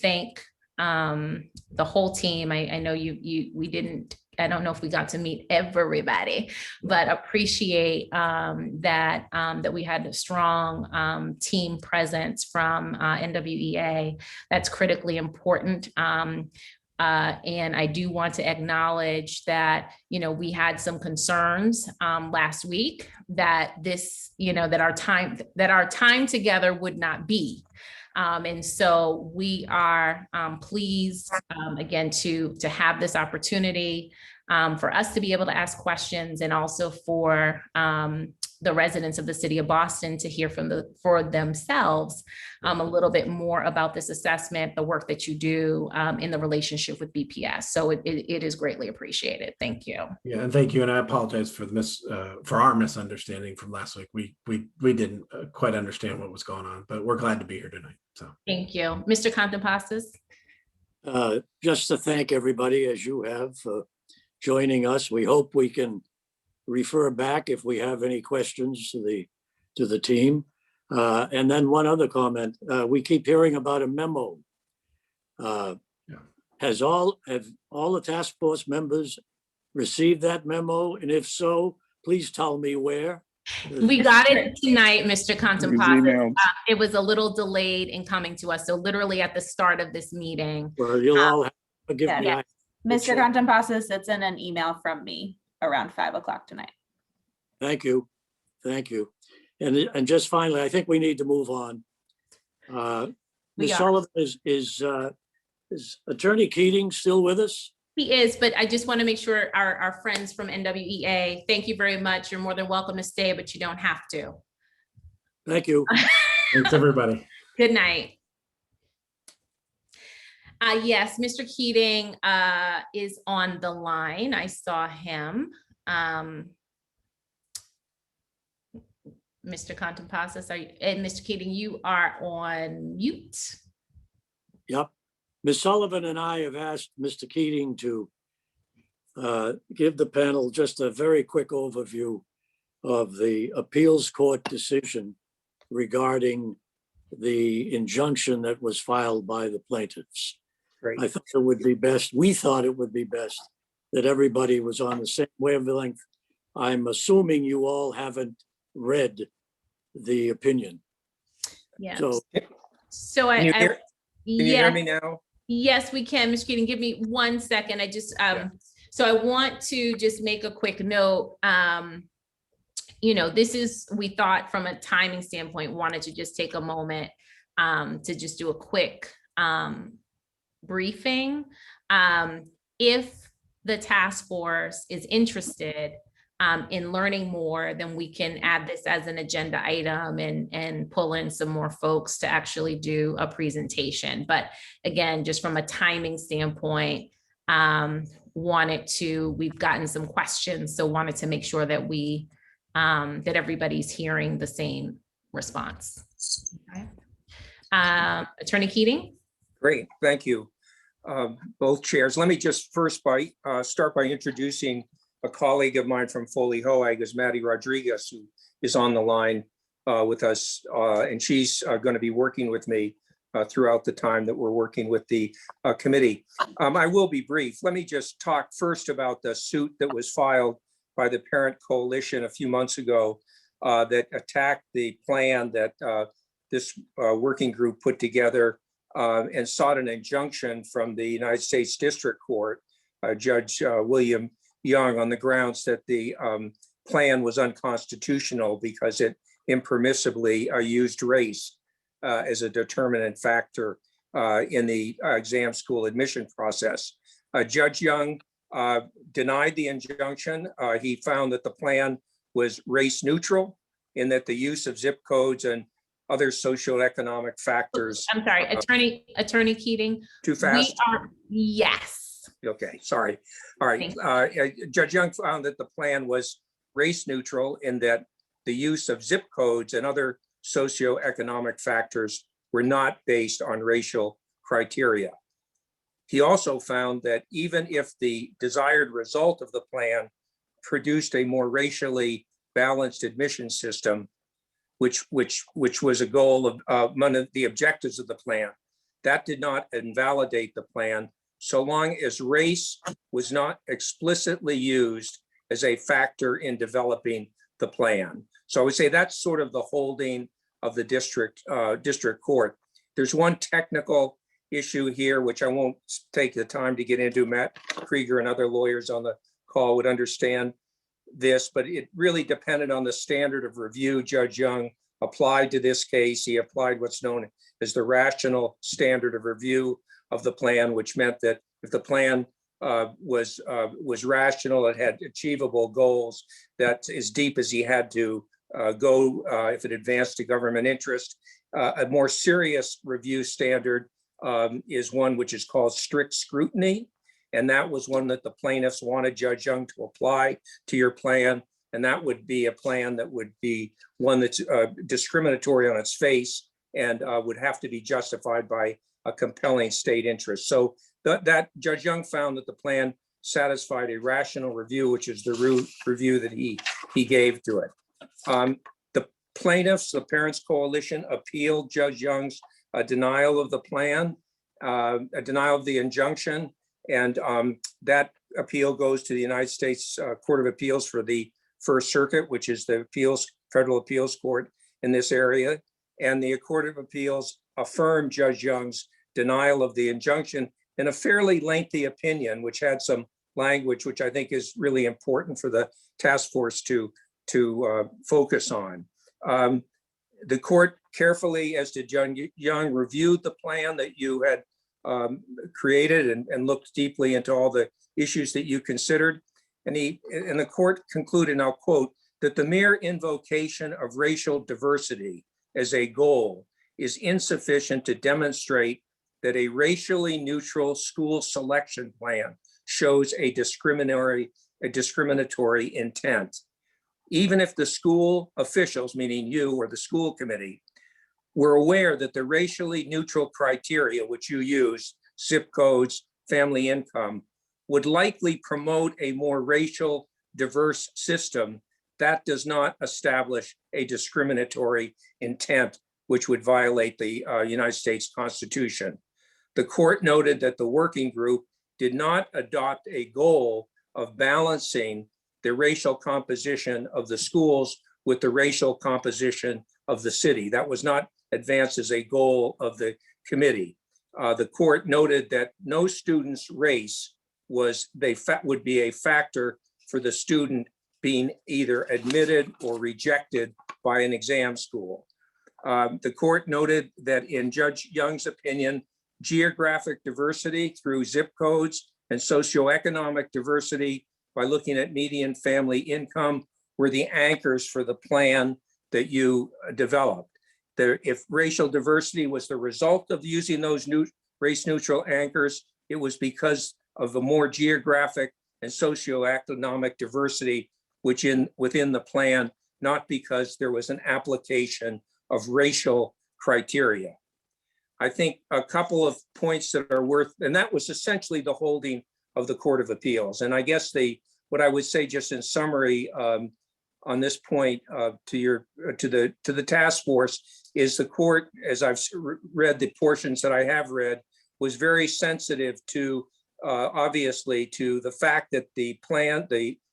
thank the whole team. I know we didn't. I don't know if we got to meet everybody, but appreciate that we had a strong team presence from NWEA. That's critically important. And I do want to acknowledge that, we had some concerns last week that that our time together would not be. And so we are pleased again to have this opportunity for us to be able to ask questions, and also for the residents of the city of Boston to hear for themselves a little bit more about this assessment, the work that you do in the relationship with BPS. So it is greatly appreciated. Thank you. Yeah, and thank you. And I apologize for our misunderstanding from last week. We didn't quite understand what was going on, but we're glad to be here tonight. So thank you, Mr. Contreras. Just to thank everybody, as you have, for joining us. We hope we can refer back if we have any questions to the team. And then one other comment, we keep hearing about a memo. Have all the task force members received that memo? And if so, please tell me where. We got it tonight, Mr. Contreras. It was a little delayed in coming to us. So literally at the start of this meeting. Well, you'll all have to give me. Yeah. Mr. Contreras, it's in an email from me around 5 o'clock tonight. Thank you. Thank you. And just finally, I think we need to move on. Ms. Sullivan, is Attorney Keating still with us? He is, but I just want to make sure our friends from NWEA, thank you very much. You're more than welcome to stay, but you don't have to. Thank you. Thanks, everybody. Good night. Yes, Mr. Keating is on the line. I saw him. Mr. Contreras, and Mr. Keating, you are on mute. Yep. Ms. Sullivan and I have asked Mr. Keating to give the panel just a very quick overview of the appeals court decision regarding the injunction that was filed by the plaintiffs. Great. I thought it would be best, we thought it would be best that everybody was on the same wavelength. I'm assuming you all haven't read the opinion. Yeah. So can you hear me now? Yes, we can. Mr. Keating, give me 1 second. I just so I want to just make a quick note. you know, this is, we thought from a timing standpoint, wanted to just take a moment to just do a quick briefing. If the task force is interested in learning more, then we can add this as an agenda item and pull in some more folks to actually do a presentation. But again, just from a timing standpoint, we've gotten some questions, so wanted to make sure that that everybody's hearing the same response. Okay. Attorney Keating? Great, thank you, both chairs. Let me just first start by introducing a colleague of mine from Foley Hoag, is Maddie Rodriguez, who is on the line with us, and she's going to be working with me throughout the time that we're working with the committee. I will be brief. Let me just talk first about the suit that was filed by the Parent Coalition a few months ago that attacked the plan that this working group put together and sought an injunction from the United States District Court, Judge William Young, on the grounds that the plan was unconstitutional because it impermissibly used race as a determinant factor in the exam school admission process. Judge Young denied the injunction. He found that the plan was race neutral in that the use of zip codes and other socioeconomic factors. I'm sorry, Attorney Keating. Too fast? Yes. Okay, sorry. All right. Judge Young found that the plan was race neutral in that the use of zip codes and other socioeconomic factors were not based on racial criteria. He also found that even if the desired result of the plan produced a more racially balanced admission system, which was a goal of one of the objectives of the plan, that did not invalidate the plan so long as race was not explicitly used as a factor in developing the plan. So I would say that's sort of the holding of the district court. There's one technical issue here, which I won't take the time to get into. Matt Krieger and other lawyers on the call would understand this, but it really depended on the standard of review Judge Young applied to this case. He applied what's known as the rational standard of review of the plan, which meant that if the plan was rational, it had achievable goals, that as deep as he had to go if it advanced to government interest. A more serious review standard is one which is called strict scrutiny. And that was one that the plaintiffs wanted Judge Young to apply to your plan. And that would be a plan that would be one that's discriminatory on its face and would have to be justified by a compelling state interest. So that Judge Young found that the plan satisfied a rational review, which is the review that he gave to it. The plaintiffs, the Parents Coalition, appealed Judge Young's denial of the plan, a denial of the injunction, and that appeal goes to the United States Court of Appeals for the First Circuit, which is the federal appeals court in this area. And the Court of Appeals affirmed Judge Young's denial of the injunction in a fairly lengthy opinion, which had some language which I think is really important for the task force to focus on. The court carefully, as did Judge Young, reviewed the plan that you had created and looked deeply into all the issues that you considered. And the court concluded, and I'll quote, that the mere invocation of racial diversity as a goal is insufficient to demonstrate that a racially neutral school selection plan shows a discriminatory intent. Even if the school officials, meaning you or the school committee, were aware that the racially neutral criteria which you use, zip codes, family income, would likely promote a more racial diverse system, that does not establish a discriminatory intent which would violate the United States Constitution. The court noted that the working group did not adopt a goal of balancing the racial composition of the schools with the racial composition of the city. That was not advanced as a goal of the committee. The court noted that no student's race would be a factor for the student being either admitted or rejected by an exam school. The court noted that in Judge Young's opinion, geographic diversity through zip codes and socioeconomic diversity by looking at median family income were the anchors for the plan that you developed. If racial diversity was the result of using those new race-neutral anchors, it was because of the more geographic and socioeconomic diversity within the plan, not because there was an application of racial criteria. I think a couple of points that are worth, and that was essentially the holding of the Court of Appeals. And I guess what I would say just in summary on this point to the task force is the court, as I've read the portions that I have read, was very sensitive to obviously to the fact that the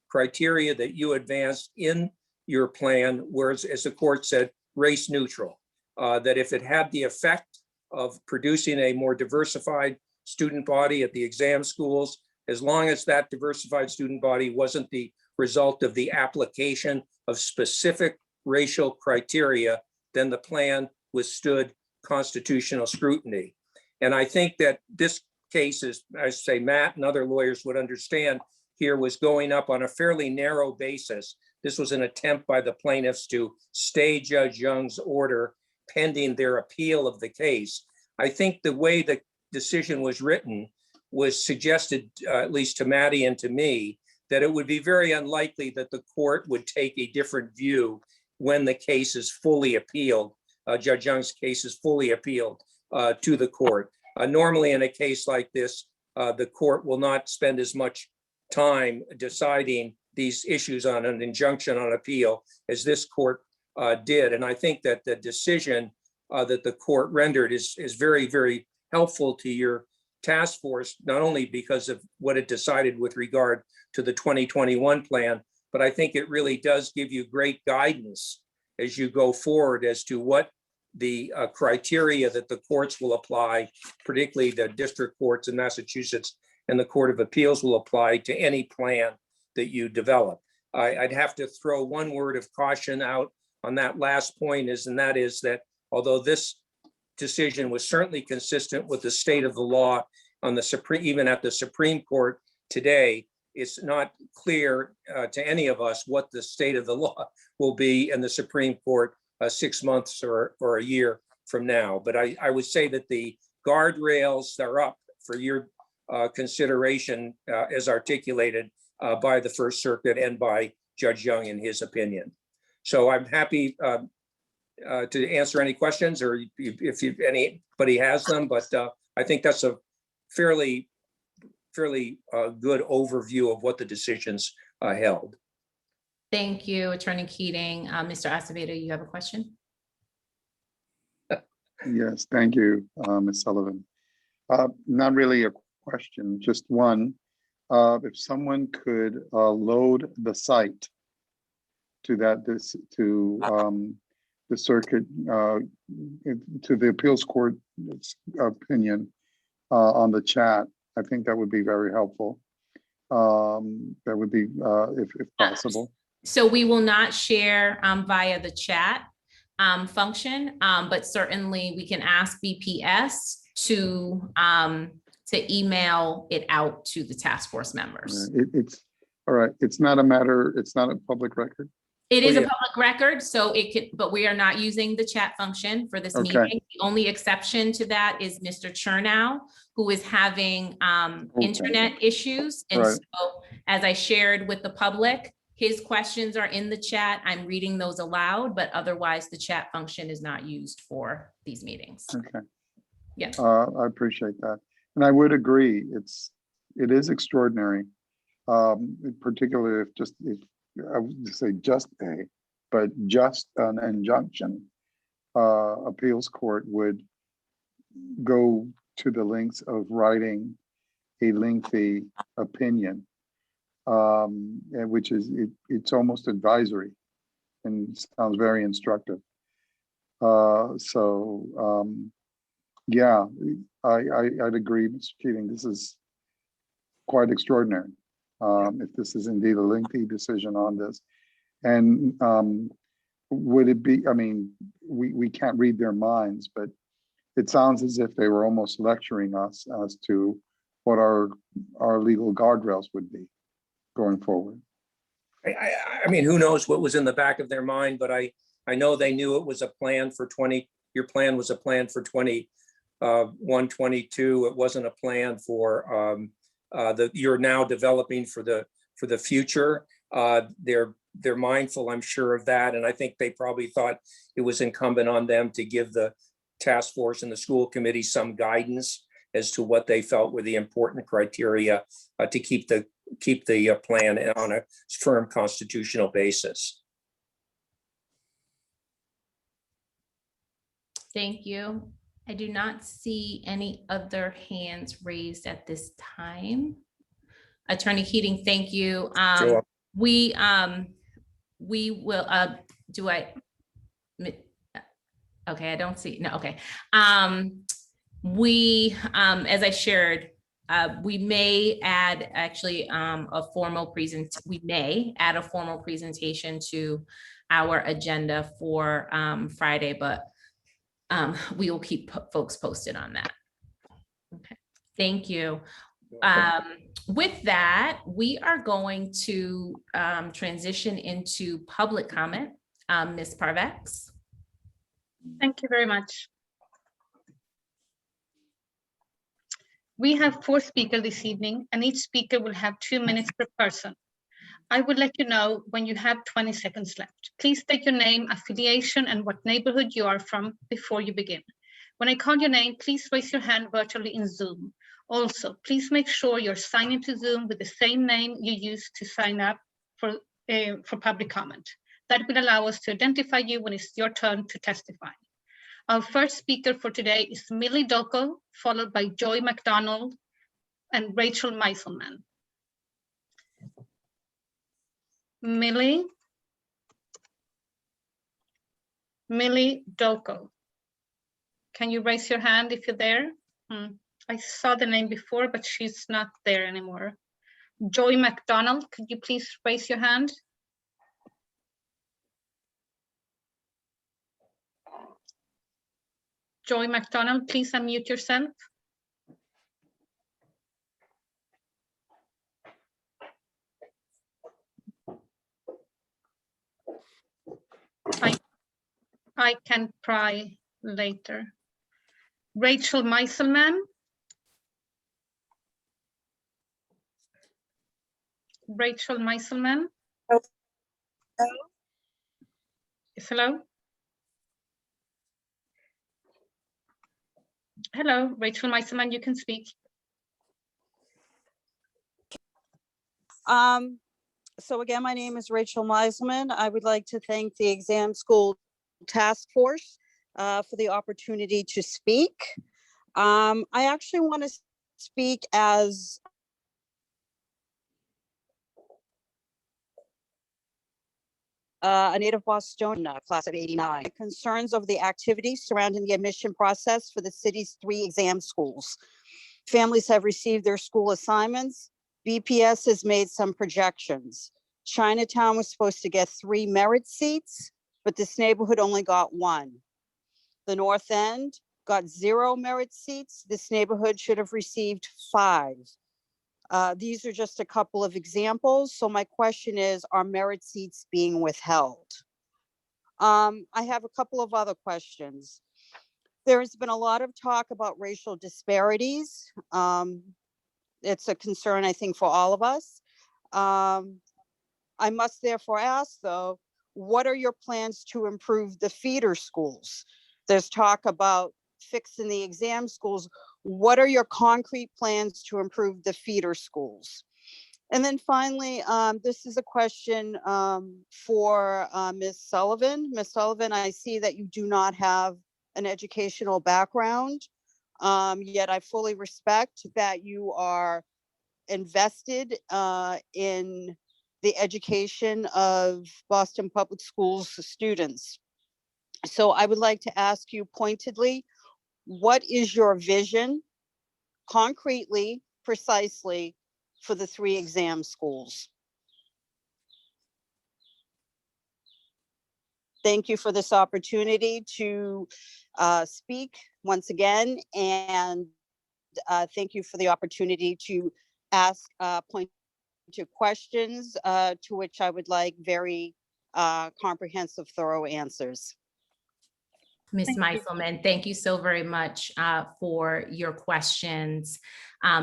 criteria that you advanced in your plan was, as the court said, race neutral. That if it had the effect of producing a more diversified student body at the exam schools, as long as that diversified student body wasn't the result of the application of specific racial criteria, then the plan withstood constitutional scrutiny. And I think that this case is, I say Matt and other lawyers would understand here, was going up on a fairly narrow basis. This was an attempt by the plaintiffs to stay Judge Young's order pending their appeal of the case. I think the way the decision was written was suggested, at least to Maddie and to me, that it would be very unlikely that the court would take a different view when the case is fully appealed. Judge Young's case is fully appealed to the court. Normally in a case like this, the court will not spend as much time deciding these issues on an injunction on appeal as this court did. And I think that the decision that the court rendered is very, very helpful to your task force, not only because of what it decided with regard to the 2021 plan, but I think it really does give you great guidance as you go forward as to what the criteria that the courts will apply, particularly the district courts in Massachusetts and the Court of Appeals will apply to any plan that you develop. I'd have to throw one word of caution out on that last point and that is that although this decision was certainly consistent with the state of the law on the Supreme, even at the Supreme Court today, it's not clear to any of us what the state of the law will be in the Supreme Court 6 months or a year from now. But I would say that the guardrails are up for your consideration as articulated by the First Circuit and by Judge Young in his opinion. So I'm happy to answer any questions or if anybody has them, but I think that's a fairly good overview of what the decisions held. Thank you, Attorney Keating. Mr. Acevedo, you have a question? Yes, thank you, Ms. Sullivan. Not really a question, just one. If someone could load the site to the circuit, to the appeals court opinion on the chat, I think that would be very helpful. That would be, if possible. So we will not share via the chat function, but certainly we can ask BPS to email it out to the task force members. It's all right. It's not a public record. It is a public record, so it could, but we are not using the chat function for this meeting. The only exception to that is Mr. Chernow, who is having internet issues. And so as I shared with the public, his questions are in the chat. I'm reading those aloud, but otherwise the chat function is not used for these meetings. Okay. Yeah. I appreciate that. And I would agree, it is extraordinary, particularly if I would say just an injunction appeals court would go to the lengths of writing a lengthy opinion, which is it's almost advisory and sounds very instructive. Yeah, I'd agree, Mr. Keating. This is quite extraordinary. if this is indeed a lengthy decision on this. And would it be, I mean, we can't read their minds, but it sounds as if they were almost lecturing us as to what our legal guardrails would be going forward. I mean, who knows what was in the back of their mind, but I know they knew it was a plan for your plan was a plan for 21-22. It wasn't a plan for you're now developing for the future. They're mindful, I'm sure, of that. And I think they probably thought it was incumbent on them to give the task force and the school committee some guidance as to what they felt were the important criteria to keep the plan on a firm constitutional basis. Thank you. I do not see any other hands raised at this time. Attorney Keating, thank you. Sure. We will, okay, I don't see, no, okay. As I shared, we may add actually a formal presentation to our agenda for Friday, but we will keep folks posted on that. Okay, thank you. With that, we are going to transition into public comment. Ms. Parvex. Thank you very much. We have 4 speakers this evening, and each speaker will have 2 minutes per person. I will let you know when you have 20 seconds left. Please state your name, affiliation, and what neighborhood you are from before you begin. When I call your name, please raise your hand virtually in Zoom. Also, please make sure you're signed into Zoom with the same name you used to sign up for public comment. That will allow us to identify you when it's your turn to testify. Our first speaker for today is Millie Doko, followed by Joy McDonald and Rachel Meiselman. Millie Doko. Can you raise your hand if you're there? I saw the name before, but she's not there anymore. Joy McDonald, could you please raise your hand? Joy McDonald, please unmute yourself. I can try later. Rachel Meiselman. Rachel Meiselman. Yes, hello. Hello, Rachel Meiselman, you can speak. So again, my name is Rachel Meiselman. I would like to thank the Exam School Task Force for the opportunity to speak. I actually want to speak as a native Bostonian, class of '89. Concerns over the activities surrounding the admission process for the city's 3 exam schools. Families have received their school assignments. BPS has made some projections. Chinatown was supposed to get 3 merit seats, but this neighborhood only got 1. The North End got 0 merit seats. This neighborhood should have received 5. These are just a couple of examples. So my question is, are merit seats being withheld? I have a couple of other questions. There has been a lot of talk about racial disparities. It's a concern, I think, for all of us. I must therefore ask, though, what are your plans to improve the feeder schools? There's talk about fixing the exam schools. What are your concrete plans to improve the feeder schools? And then finally, this is a question for Ms. Sullivan. Ms. Sullivan, I see that you do not have an educational background, yet I fully respect that you are invested in the education of Boston Public Schools students. So I would like to ask you pointedly, what is your vision, concretely, precisely, for the 3 exam schools. Thank you for this opportunity to speak once again, and thank you for the opportunity to ask pointed questions to which I would like very comprehensive, thorough answers. Ms. Meiselman, thank you so very much for your questions.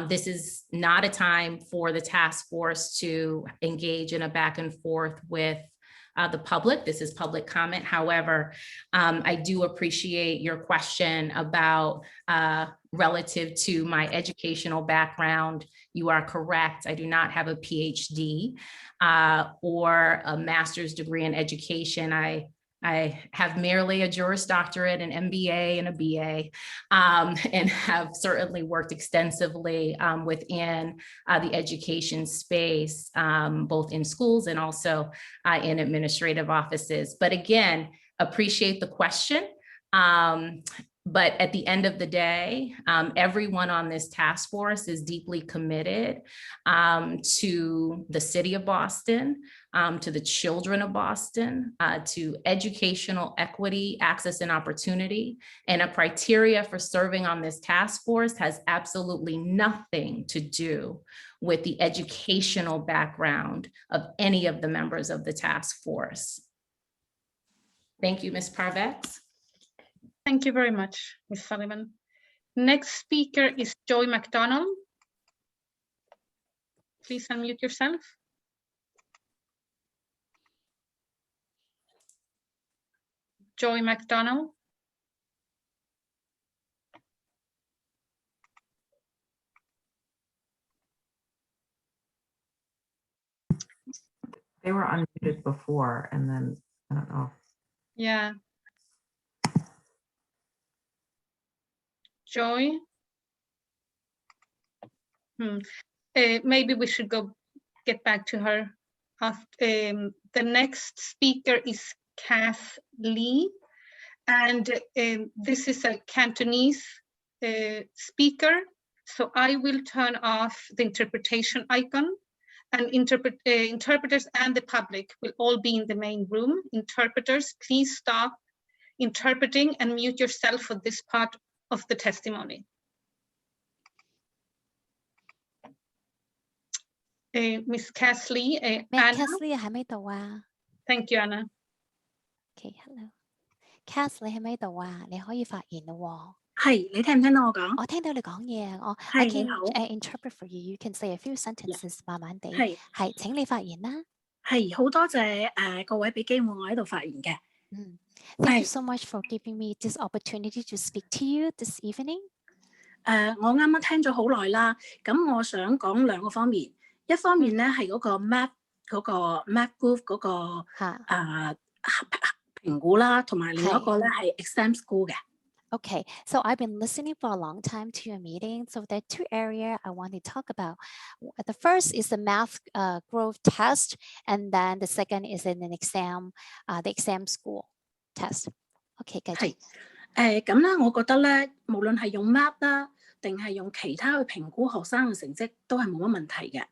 This is not a time for the task force to engage in a back and forth with the public. This is public comment. However, I do appreciate your question about relative to my educational background. You are correct. I do not have a PhD or a master's degree in education. I have merely a Juris Doctorate, an MBA, and a BA, and have certainly worked extensively within the education space, both in schools and also in administrative offices. But again, appreciate the question. But at the end of the day, everyone on this task force is deeply committed to the city of Boston, to the children of Boston, to educational equity, access, and opportunity. And a criteria for serving on this task force has absolutely nothing to do with the educational background of any of the members of the task force. Thank you, Ms. Parvex. Thank you very much, Ms. Sullivan. Next speaker is Joy McDonald. Please unmute yourself. Joy McDonald. They were unmuted before and then, I don't know. Yeah. Joy. Maybe we should get back to her. The next speaker is Kath Lee, and this is a Cantonese speaker. So I will turn off the interpretation icon, and interpreters and the public will all be in the main room. Interpreters, please stop interpreting and mute yourself for this part of the testimony. Miss Kathleen, Anna. Kathleen 喺咪度啊 Thank you, Anna. Okay, hello. Kath 你喺咪度啊？你可以發言咯喎。係，你聽唔聽到我講？我聽到你講嘢，係， I can 你好。interpret for you. You can say a few sentences 慢慢地。係，請你發言啦。係，好多謝各位俾機會我喺度發言嘅。Thank you so much for giving me this opportunity to speak to you this evening. 我啱啱聽咗好耐啦，咁我想講兩個方面。一方面咧係嗰個 map 嗰個 map group 嗰個評估啦，同埋另一個咧係 exam school 嘅。Okay, so I've been listening for a long time to your meeting. So there are two areas I want to talk about. The first is the math growth test, and then the second is in an exam, the exam school test. Okay, 繼續。咁咧，我覺得咧，無論係用 map 啦，定係用其他去評估學生嘅成績，都係冇乜問題嘅。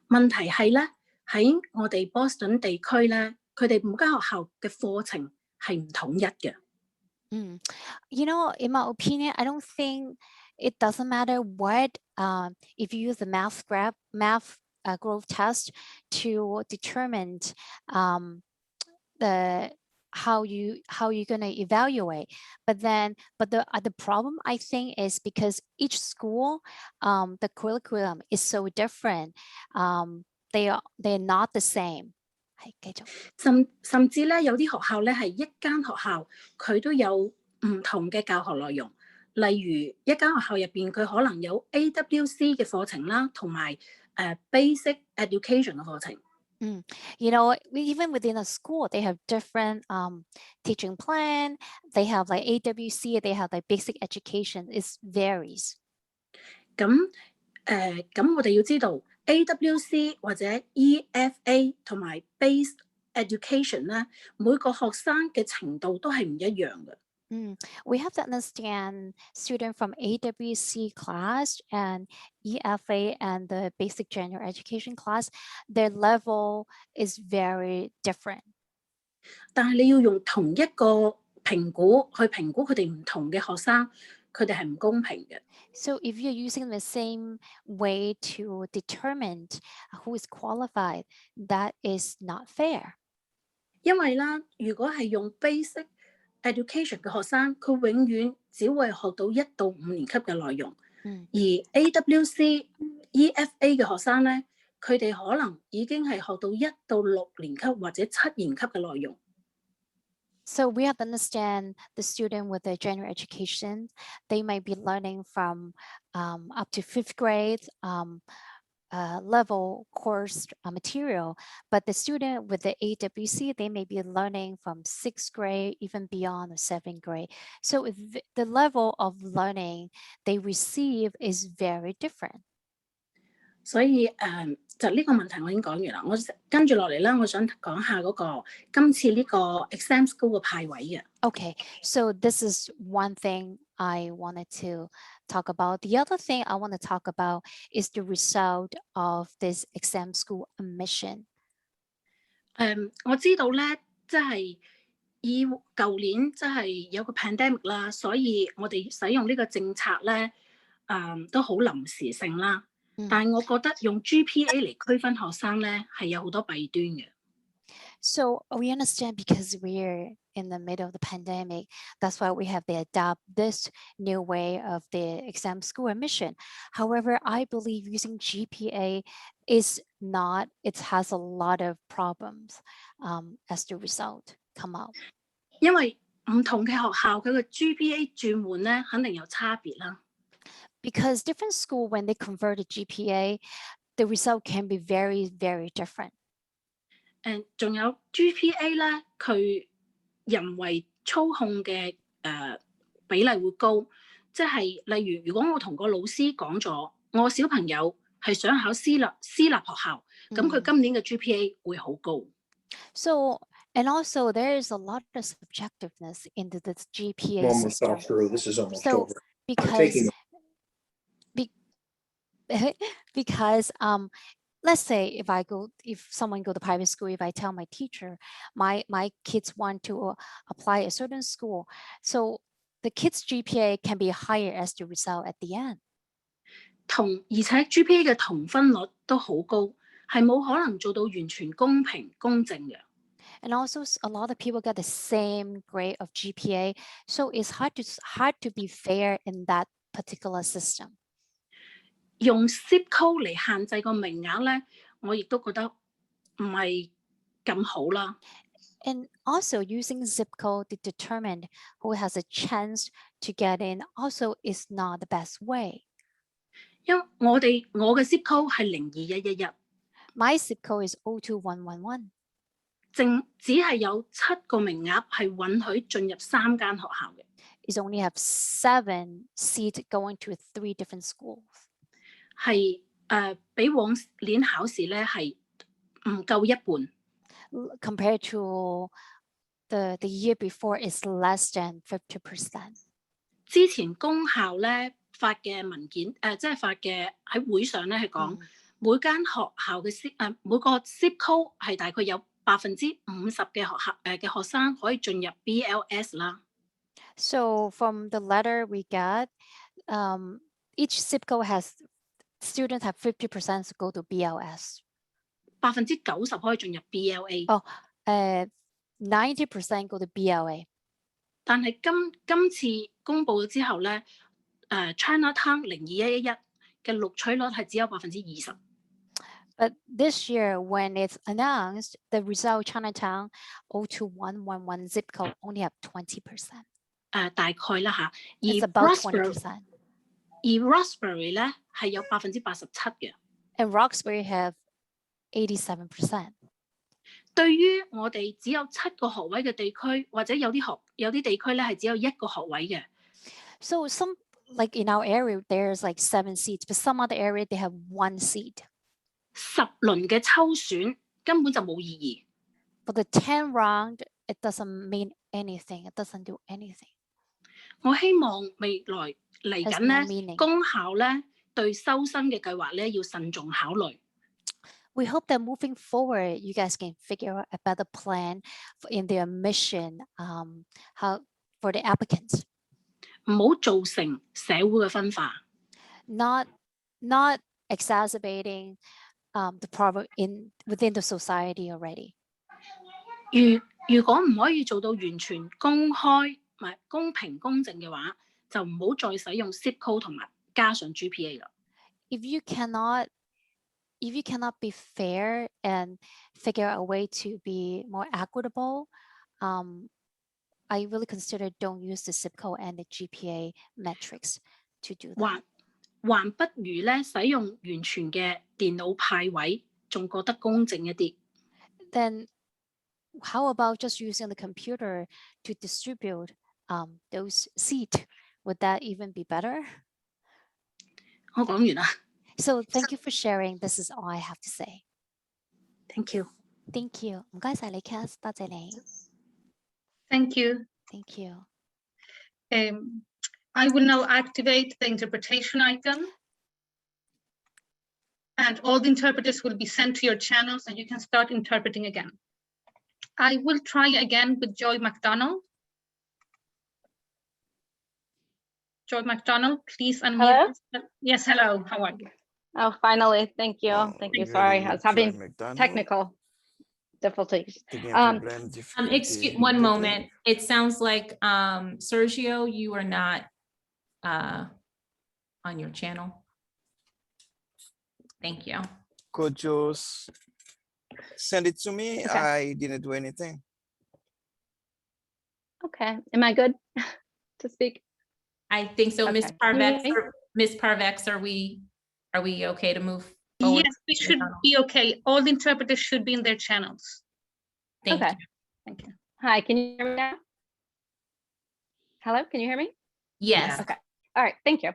問題係咧，喺我哋 Boston 地區咧，佢哋每間學校嘅課程係唔統一嘅。You know, in my opinion, I don't think it doesn't matter what if you use the math growth test to determine how you're going to evaluate. But the problem I think is because each school the curriculum is so different. They're not the same. 繼續。甚至咧，有啲學校咧係一間學校佢都有唔同嘅教學內容，例如一間學校入邊佢可能有 AWC 嘅課程啦，同埋basic education 嘅課程。You know, even within a school, they have different teaching plan. They have like AWC, they have like basic education. It varies. 咁我哋要知道 AWC 或者 EFA 同埋 basic education 咧，每個學生嘅程度都係唔一樣嘅。We have to understand student from AWC class and EFA and the basic general education class, their level is very different. 但係你要用同一個評估去評估佢哋唔同嘅學生，佢哋係唔公平嘅。So if you're using the same way to determine who is qualified, that is not fair. 因為啦，如果係用 basic education 嘅學生，佢永遠只會學到1到5年級嘅內容，而 AWC、EFA 嘅學生咧，佢哋可能已經係學到1到6年級或者7年級嘅內容。So we have to understand the student with the general education, they might be learning from up to 5th grade level course material, but the student with the AWC, they may be learning from 6th grade, even beyond the 7th grade. So if the level of learning they receive is very different. 所以就呢個問題我已經講完啦。我跟住落嚟咧，我想講下嗰個今次呢個 exam school 嘅派位嘅。Okay, so this is one thing I wanted to talk about. The other thing I want to talk about is the result of this exam school admission. 我知道咧，即係以舊年即係有個 pandemic 啦，所以我哋使用呢個政策咧，都好臨時性啦。但係我覺得用 GPA 嚟區分學生咧，係有好多弊端嘅。So we understand because we're in the middle of the pandemic, that's why we have to adopt this new way of the exam school admission. However, I believe using GPA is not, it has a lot of problems as the result come out. 因為唔同嘅學校佢個 GPA 轉換咧，肯定有差別啦。Because different school, when they convert to GPA, the result can be very, very different. 仲有 GPA 咧，佢人為操控嘅比例會高，即係例如，如果我同個老師講咗，我小朋友係想考私立學校，咁佢今年嘅 GPA 會好高。So and also there is a lot of subjectiveness into this GPA Almost system. all through. This is almost So over. because let's say if someone go to private school, if I tell my teacher my kids want to apply a certain school, so the kids GPA can be higher as the result at the end. 而且 GPA 嘅同分率都好高，係冇可能做到完全公平公正嘅。And also a lot of people get the same grade of GPA, so it's hard to be fair in that particular system. 用 zip code 嚟限制個名額咧，我亦都覺得唔係咁好啦。And also using zip code to determine who has a chance to get in also is not the best way. 因為我嘅 zip code 係02111。My zip code is 02111. 只係有7個名額係允許進入3間學校嘅。It only have 7 seats going to 3 different schools. 係比往年考試咧係唔夠一半。Compared to the year before, is less than 50%. 之前公校咧發嘅文件即係發嘅喺會上咧係講每間學校嘅每個 zip code 係大概有50%嘅學生可以進入 BLS 啦。So from the letter we got, each zip code has students have 50% to go to BLS. 90% 可以進入 BLA。90% go to BLA. 但係今次公佈咗之後咧，Chinatown 02111嘅錄取率係只有20%。But this year, when it's announced, the result Chinatown 02111 zip code only have 20%. 大概啦嚇。It's about 20%. 而 Roxbury 咧係有87%嘅。And Roxbury have 87%. 對於我哋只有7個學位嘅地區，或者有啲地區咧係只有1個學位嘅。So some like in our area, there's like 7 seats, but some other area they have 1 seat. 10輪嘅抽選根本就冇意義。For the 10 round, it doesn't mean anything. It doesn't do anything. 我希望未來嚟 has 緊 no 咧， meaning. 公校咧對收生嘅計劃咧要慎重考慮。 We hope that moving forward, you guys can figure out a better plan in the admission, how for the applicants. 唔好造成社會嘅分化。 Not exacerbating the problem within the society already. 如果唔可以做到完全公開、唔係公平公正嘅話，就唔好再使用 zip code 同埋加上 GPA 啦。 If you cannot be fair and figure out a way to be more equitable, I really consider don't use the zip code and the GPA metrics to do that. 還不如咧使用完全嘅電腦派位，仲覺得公正一啲。 Then how about just using the computer to distribute those seats? Would that even be better? 我講完啦。 So thank you for sharing. This is all I have to say. Thank you. Thank you. 唔該晒你 Cass， 多謝你。 Thank you. Thank you. I will now activate the interpretation icon. And all the interpreters will be sent to your channels and you can start interpreting again. I will try again with Joy McDonald. Joy McDonald, please unmute. Hello? yourself. Yes, hello. How are you? Oh, finally, thank you. Thank you. Sorry, I was having McDonald. technical difficulties. Excuse one moment. It sounds like Sergio, you are not on your channel. Thank you. Could you send it to me? Okay. I didn't do anything. Okay, am I good to speak? I think so, Ms. Okay. Parvex. Me? Ms. Parvex, are we okay to move forward? Yes, we should be okay. All the interpreters should be in their channels. Thank Okay. you. Thank you. Hi, can you hear me now? Hello, can you hear me? Yes. Okay. All right, thank you.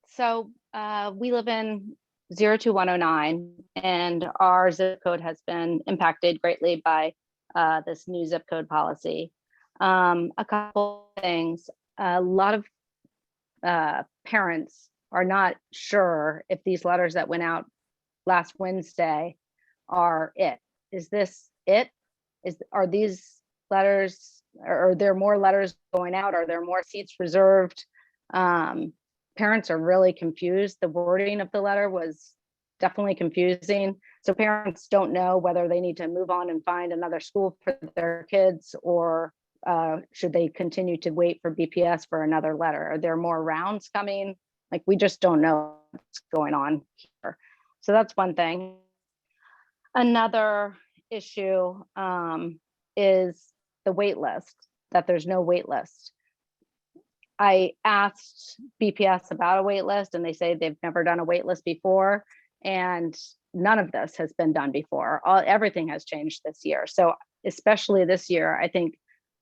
So we live in 02109 and our zip code has been impacted greatly by this new zip code policy. A couple things, a lot of parents are not sure if these letters that went out last Wednesday are it. Is this it? Are these letters, are there more letters going out? Are there more seats reserved? Parents are really confused. The wording of the letter was definitely confusing. So parents don't know whether they need to move on and find another school for their kids or should they continue to wait for BPS for another letter? Are there more rounds coming? Like, we just don't know what's going on here. So that's one thing. Another issue is the wait list, that there's no wait list. I asked BPS about a wait list and they say they've never done a wait list before, and none of this has been done before. Everything has changed this year. So especially this year, I think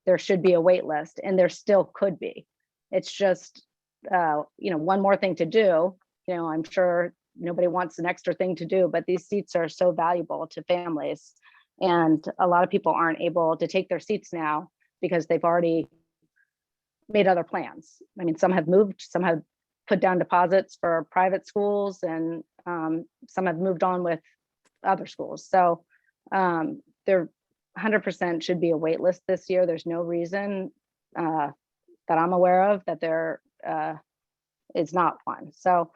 there should be a wait list, and there still could be. It's just, one more thing to do. I'm sure nobody wants an extra thing to do, but these seats are so valuable to families. And a lot of people aren't able to take their seats now because they've already made other plans. I mean, some have moved, some have put down deposits for private schools, and some have moved on with other schools. So there 100% should be a wait list this year. There's no reason that I'm aware of that there is not one. So,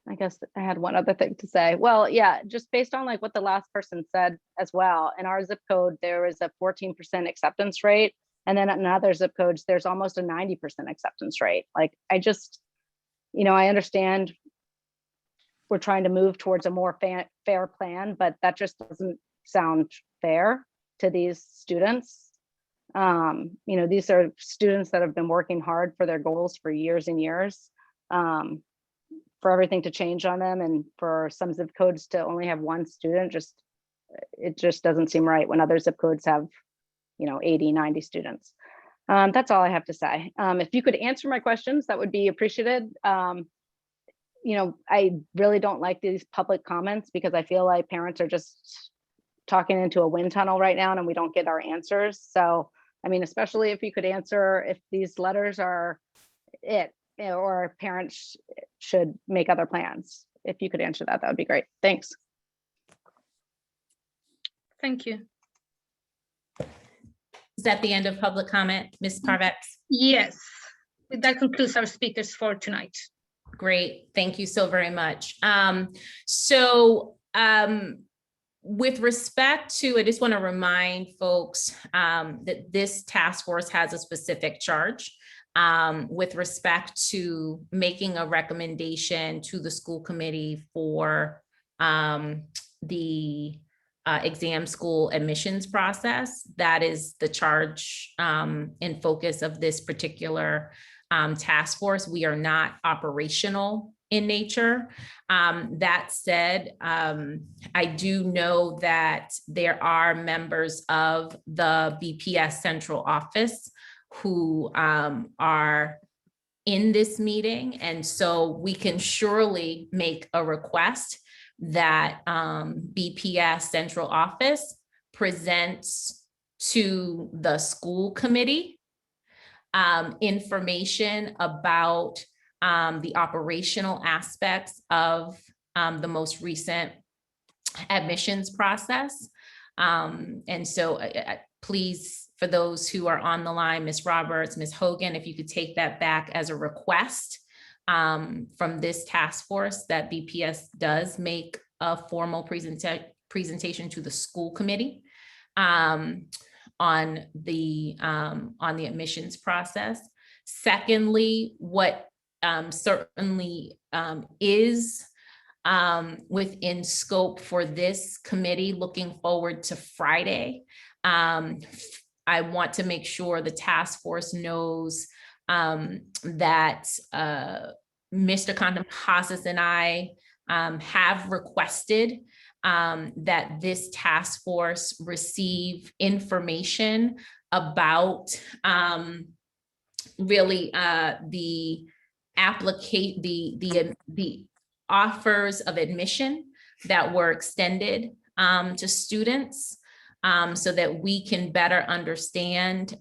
I guess I had one other thing to say. Well, yeah, just based on like what the last person said as well, in our zip code, there is a 14% acceptance rate. And then in other zip codes, there's almost a 90% acceptance rate. Like, I just, I understand we're trying to move towards a more fair plan, but that just doesn't sound fair to these students. These are students that have been working hard for their goals for years and years. For everything to change on them, and for some zip codes to only have one student, it just doesn't seem right when other zip codes have 80, 90 students. That's all I have to say. If you could answer my questions, that would be appreciated. I really don't like these public comments because I feel like parents are just talking into a wind tunnel right now and we don't get our answers. So, I mean, especially if you could answer if these letters are it, or parents should make other plans. If you could answer that, that would be great. Thanks. Thank you. Is that the end of public comment, Ms. Parvex? Yes, that concludes our speakers for tonight. Great, thank you so very much. With respect to, I just want to remind folks that this task force has a specific charge with respect to making a recommendation to the school committee for the exam school admissions process. That is the charge and focus of this particular task force. We are not operational in nature. That said, I do know that there are members of the BPS central office who are in this meeting. And so we can surely make a request that BPS central office presents to the school committee information about the operational aspects of the most recent admissions process. And so please, for those who are on the line, Ms. Roberts, Ms. Hogan, if you could take that back as a request from this task force, that BPS does make a formal presentation to the school committee on the admissions process. Secondly, what certainly is within scope for this committee looking forward to Friday, I want to make sure the task force knows that Mr. Contompassis and I have requested that this task force receive information about really the offers of admission that were extended to students, so that we can better understand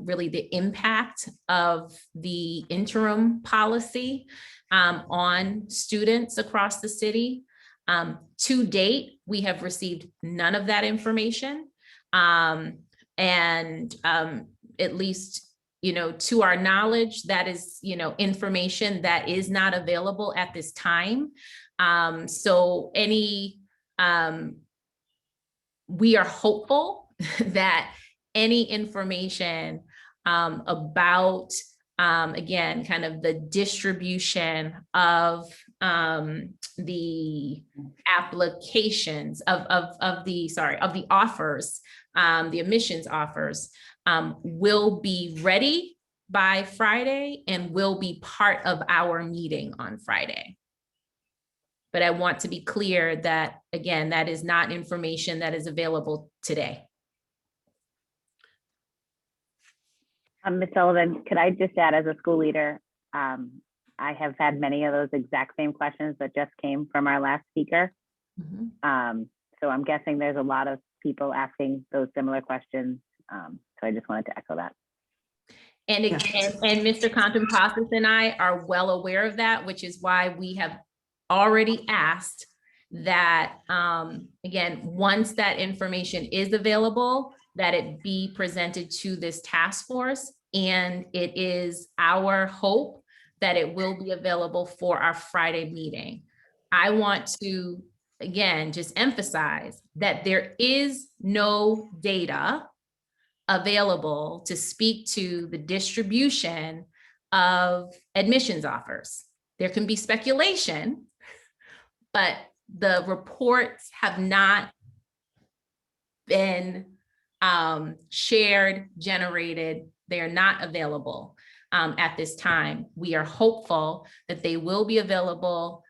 really the impact of the interim policy on students across the city. To date, we have received none of that information. And at least, to our knowledge, that is, information that is not available at this time. So we are hopeful that any information about, again, kind of the distribution of the applications of the offers, the admissions offers, will be ready by Friday and will be part of our meeting on Friday. But I want to be clear that, again, that is not information that is available today. Ms. Sullivan, could I just add, as a school leader, I have had many of those exact same questions that just came from our last speaker. So I'm guessing there's a lot of people asking those similar questions. So I just wanted to echo that. And Mr. Contompassis and I are well aware of that, which is why we have already asked that, again, once that information is available, that it be presented to this task force. And it is our hope that it will be available for our Friday meeting. I want to, again, just emphasize that there is no data available to speak to the distribution of admissions offers. There can be speculation, but the reports have not been shared, generated. They are not available at this time. We are hopeful that they will be available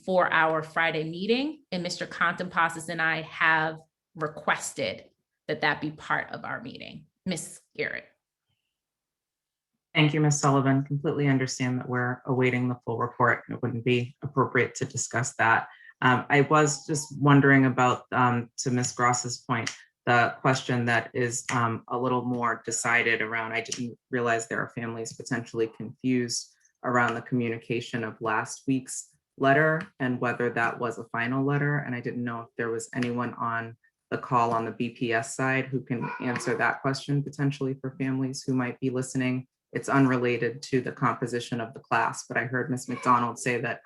for our Friday meeting, and Mr. Contompassis and I have requested that that be part of our meeting. Ms. Garrett. Thank you, Ms. Sullivan. Completely understand that we're awaiting the full report. It wouldn't be appropriate to discuss that. I was just wondering about, to Ms. Gross's point, the question that is a little more decided around, I didn't realize there are families potentially confused around the communication of last week's letter and whether that was a final letter. And I didn't know if there was anyone on the call on the BPS side who can answer that question potentially for families who might be listening. It's unrelated to the composition of the class, but I heard Ms. McDonald say that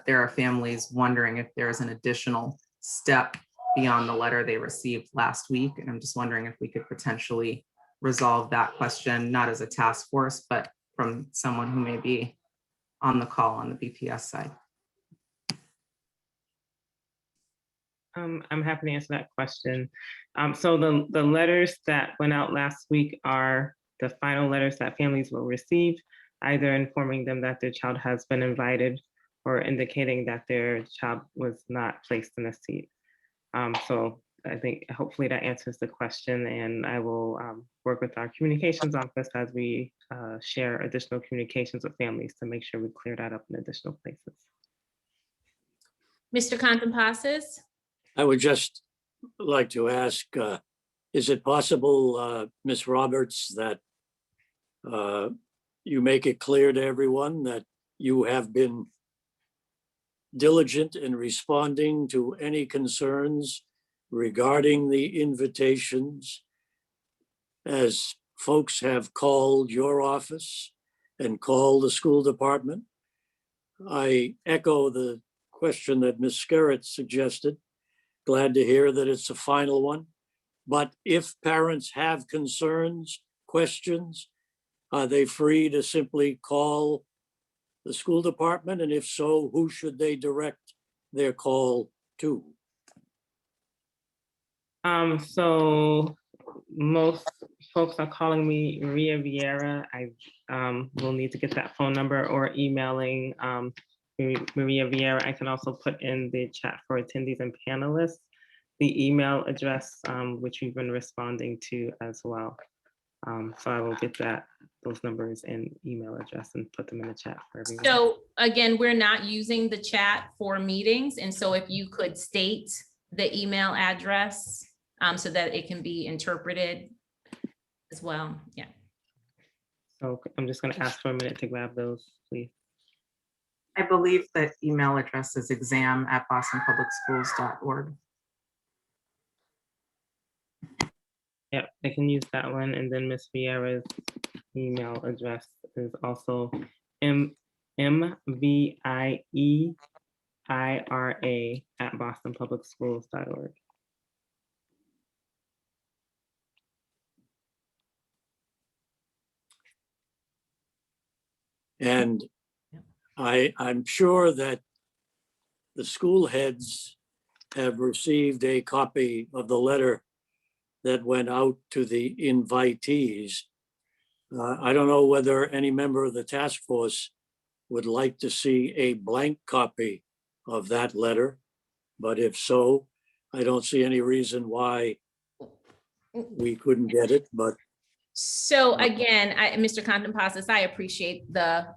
there are families wondering if there's an additional step beyond the letter they received last week. And I'm just wondering if we could potentially resolve that question, not as a task force, but from someone who may be on the call on the BPS side. I'm happy to answer that question. So the letters that went out last week are the final letters that families will receive, either informing them that their child has been invited or indicating that their child was not placed in a seat. So I think hopefully that answers the question, and I will work with our communications office as we share additional communications with families to make sure we clear that up in additional places. Mr. Contenpasis? I would just like to ask, is it possible, Ms. Roberts, that you make it clear to everyone that you have been diligent in responding to any concerns regarding the invitations, as folks have called your office and called the school department? I echo the question that Ms. Skerritt suggested. Glad to hear that it's a final one. But if parents have concerns, questions, are they free to simply call the school department? And if so, who should they direct their call to? So most folks are calling me Maria Vieira. I will need to get that phone number, or emailing Maria Vieira. I can also put in the chat for attendees and panelists the email address, which we've been responding to as well. So I will get those numbers and email address and put them in the chat for everyone. So again, we're not using the chat for meetings. And so if you could state the email address so that it can be interpreted as well. Yeah. So I'm just going to ask for a minute to grab those, please. I believe the email address is exam@bostonpublicschools.org. Yep, I can use that one. And then Ms. Vieira's email address is also mvieira@bostonpublicschools.org. And I'm sure that the school heads have received a copy of the letter that went out to the invitees. I don't know whether any member of the task force would like to see a blank copy of that letter, but if so, I don't see any reason why we couldn't get it, but. So again, Mr. Contenpasis, I appreciate the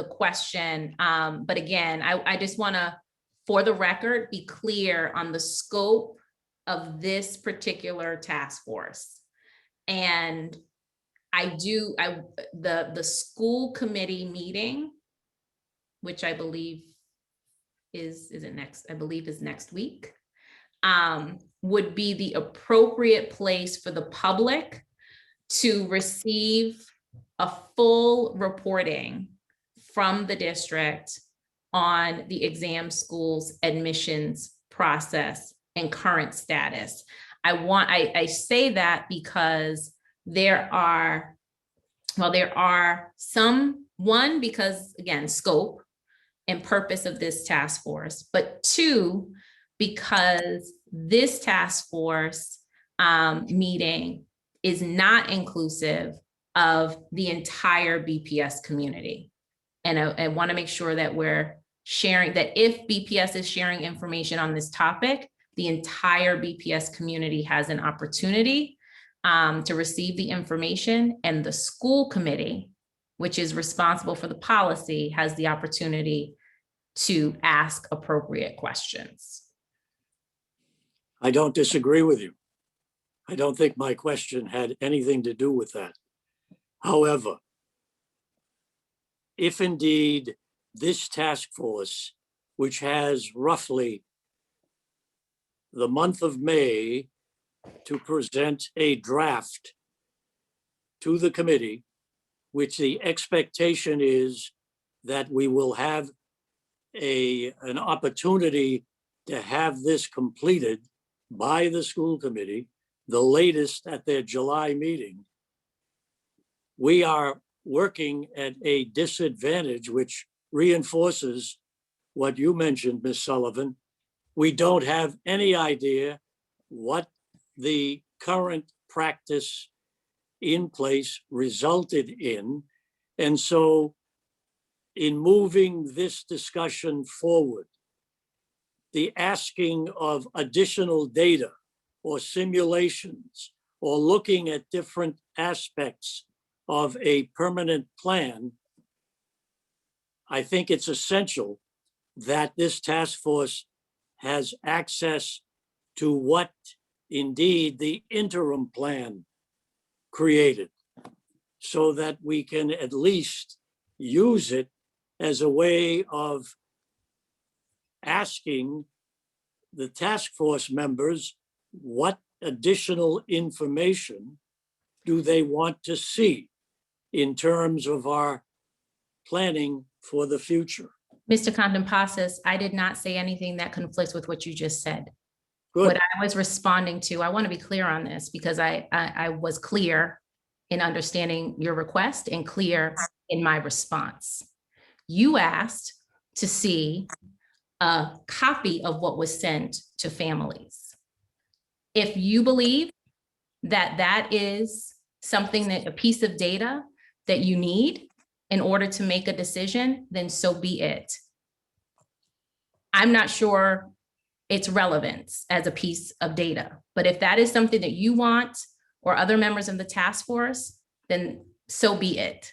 question. But again, I just want to, for the record, be clear on the scope of this particular task force. And the school committee meeting, which I believe is next week, would be the appropriate place for the public to receive a full reporting from the district on the exam school's admissions process and current status. I say that because there are some, one, because again, scope and purpose of this task force, but two, because this task force meeting is not inclusive of the entire BPS community. And I want to make sure that we're sharing, that if BPS is sharing information on this topic, the entire BPS community has an opportunity to receive the information, and the school committee, which is responsible for the policy, has the opportunity to ask appropriate questions. I don't disagree with you. I don't think my question had anything to do with that. However, if indeed this task force, which has roughly the month of May to present a draft to the committee, which the expectation is that we will have an opportunity to have this completed by the school committee, the latest at their July meeting. We are working at a disadvantage, which reinforces what you mentioned, Ms. Sullivan. We don't have any idea what the current practice in place resulted in. And so in moving this discussion forward, the asking of additional data or simulations or looking at different aspects of a permanent plan, I think it's essential that this task force has access to what indeed the interim plan created, so that we can at least use it as a way of asking the task force members what additional information do they want to see in terms of our planning for the future. Mr. Contemposis, I did not say anything that conflicts with what you just said. Good. What I was responding to, I want to be clear on this because I was clear in understanding your request and clear in my response. You asked to see a copy of what was sent to families. If you believe that that is something that a piece of data that you need in order to make a decision, then so be it. I'm not sure its relevance as a piece of data, but if that is something that you want or other members of the task force, then so be it.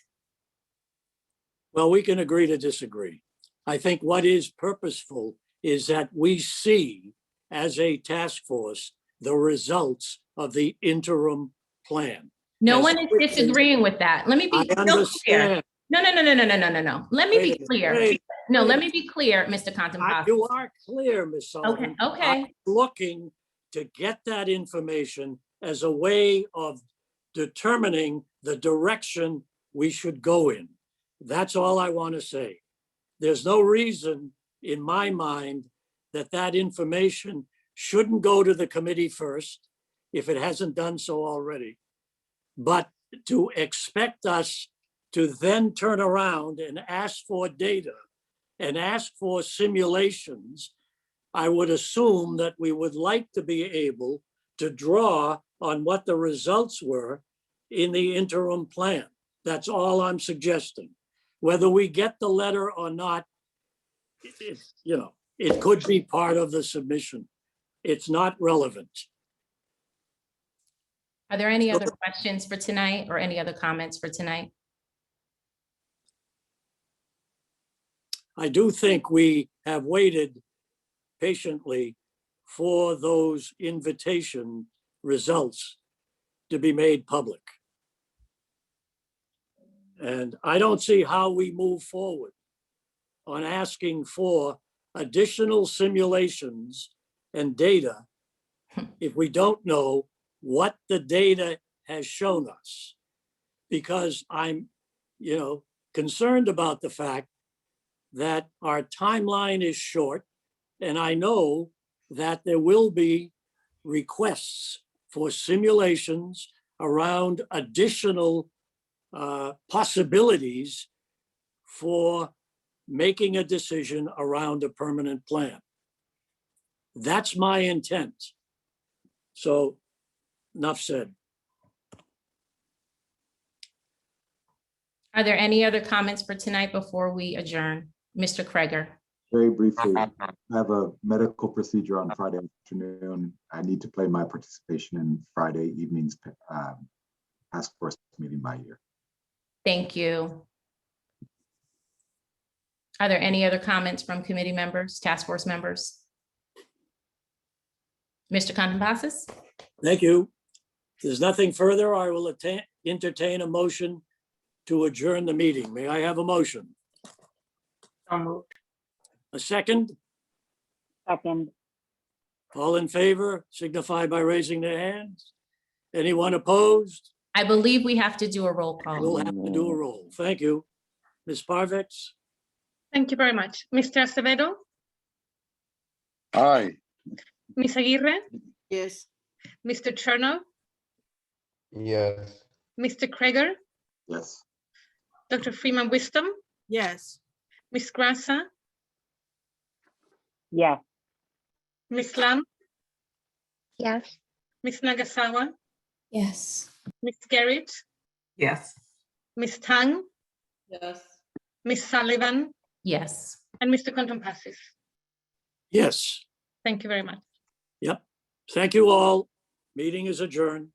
Well, we can agree to disagree. I think what is purposeful is that we see as a task force the results of the interim plan. No As one is quickly- disagreeing with that. Let me be I real clear. understand. No. Let me be clear. No, let me be clear, Mr. Contemposis. You are clear, Ms. Sullivan. Okay. I'm looking to get that information as a way of determining the direction we should go in. That's all I want to say. There's no reason in my mind that that information shouldn't go to the committee first, if it hasn't done so already. But to expect us to then turn around and ask for data and ask for simulations, I would assume that we would like to be able to draw on what the results were in the interim plan. That's all I'm suggesting. Whether we get the letter or not, it could be part of the submission. It's not relevant. Are there any other questions for tonight or any other comments for tonight? I do think we have waited patiently for those invitation results to be made public. And I don't see how we move forward on asking for additional simulations and data if we don't know what the data has shown us. Because I'm, concerned about the fact that our timeline is short, and I know that there will be requests for simulations around additional possibilities for making a decision around a permanent plan. That's my intent. So, enough said. Are there any other comments for tonight before we adjourn? Mr. Kreger. Very briefly, I have a medical procedure on Friday afternoon. I need to play my participation in Friday evening's task force meeting by year. Thank you. Are there any other comments from committee members, task force members? Mr. Contenbasis? Thank you. If there's nothing further, I will entertain a motion to adjourn the meeting. May I have a motion? So moved. A second? Second. All in favor signify by raising their hands. Anyone opposed? I believe we have to do a roll We'll call. have to do a roll. Thank you. Ms. Parvex? Thank you very much. Mr. Acevedo, Aye. Ms. Aguirre, Yes. Mr. Chernow, Yes. Mr. Kreger, Yes. Dr. Freeman Wisdom, Yes. Ms. Grassa, Yes. Ms. Lam, Yes. Ms. Nagasawa, Yes. Ms. Garrett, Yes. Ms. Tang, Yes. Ms. Sullivan, Yes. and Mr. Contenbasis. Yes. Thank you very much. Yep. Thank you all. Meeting is adjourned.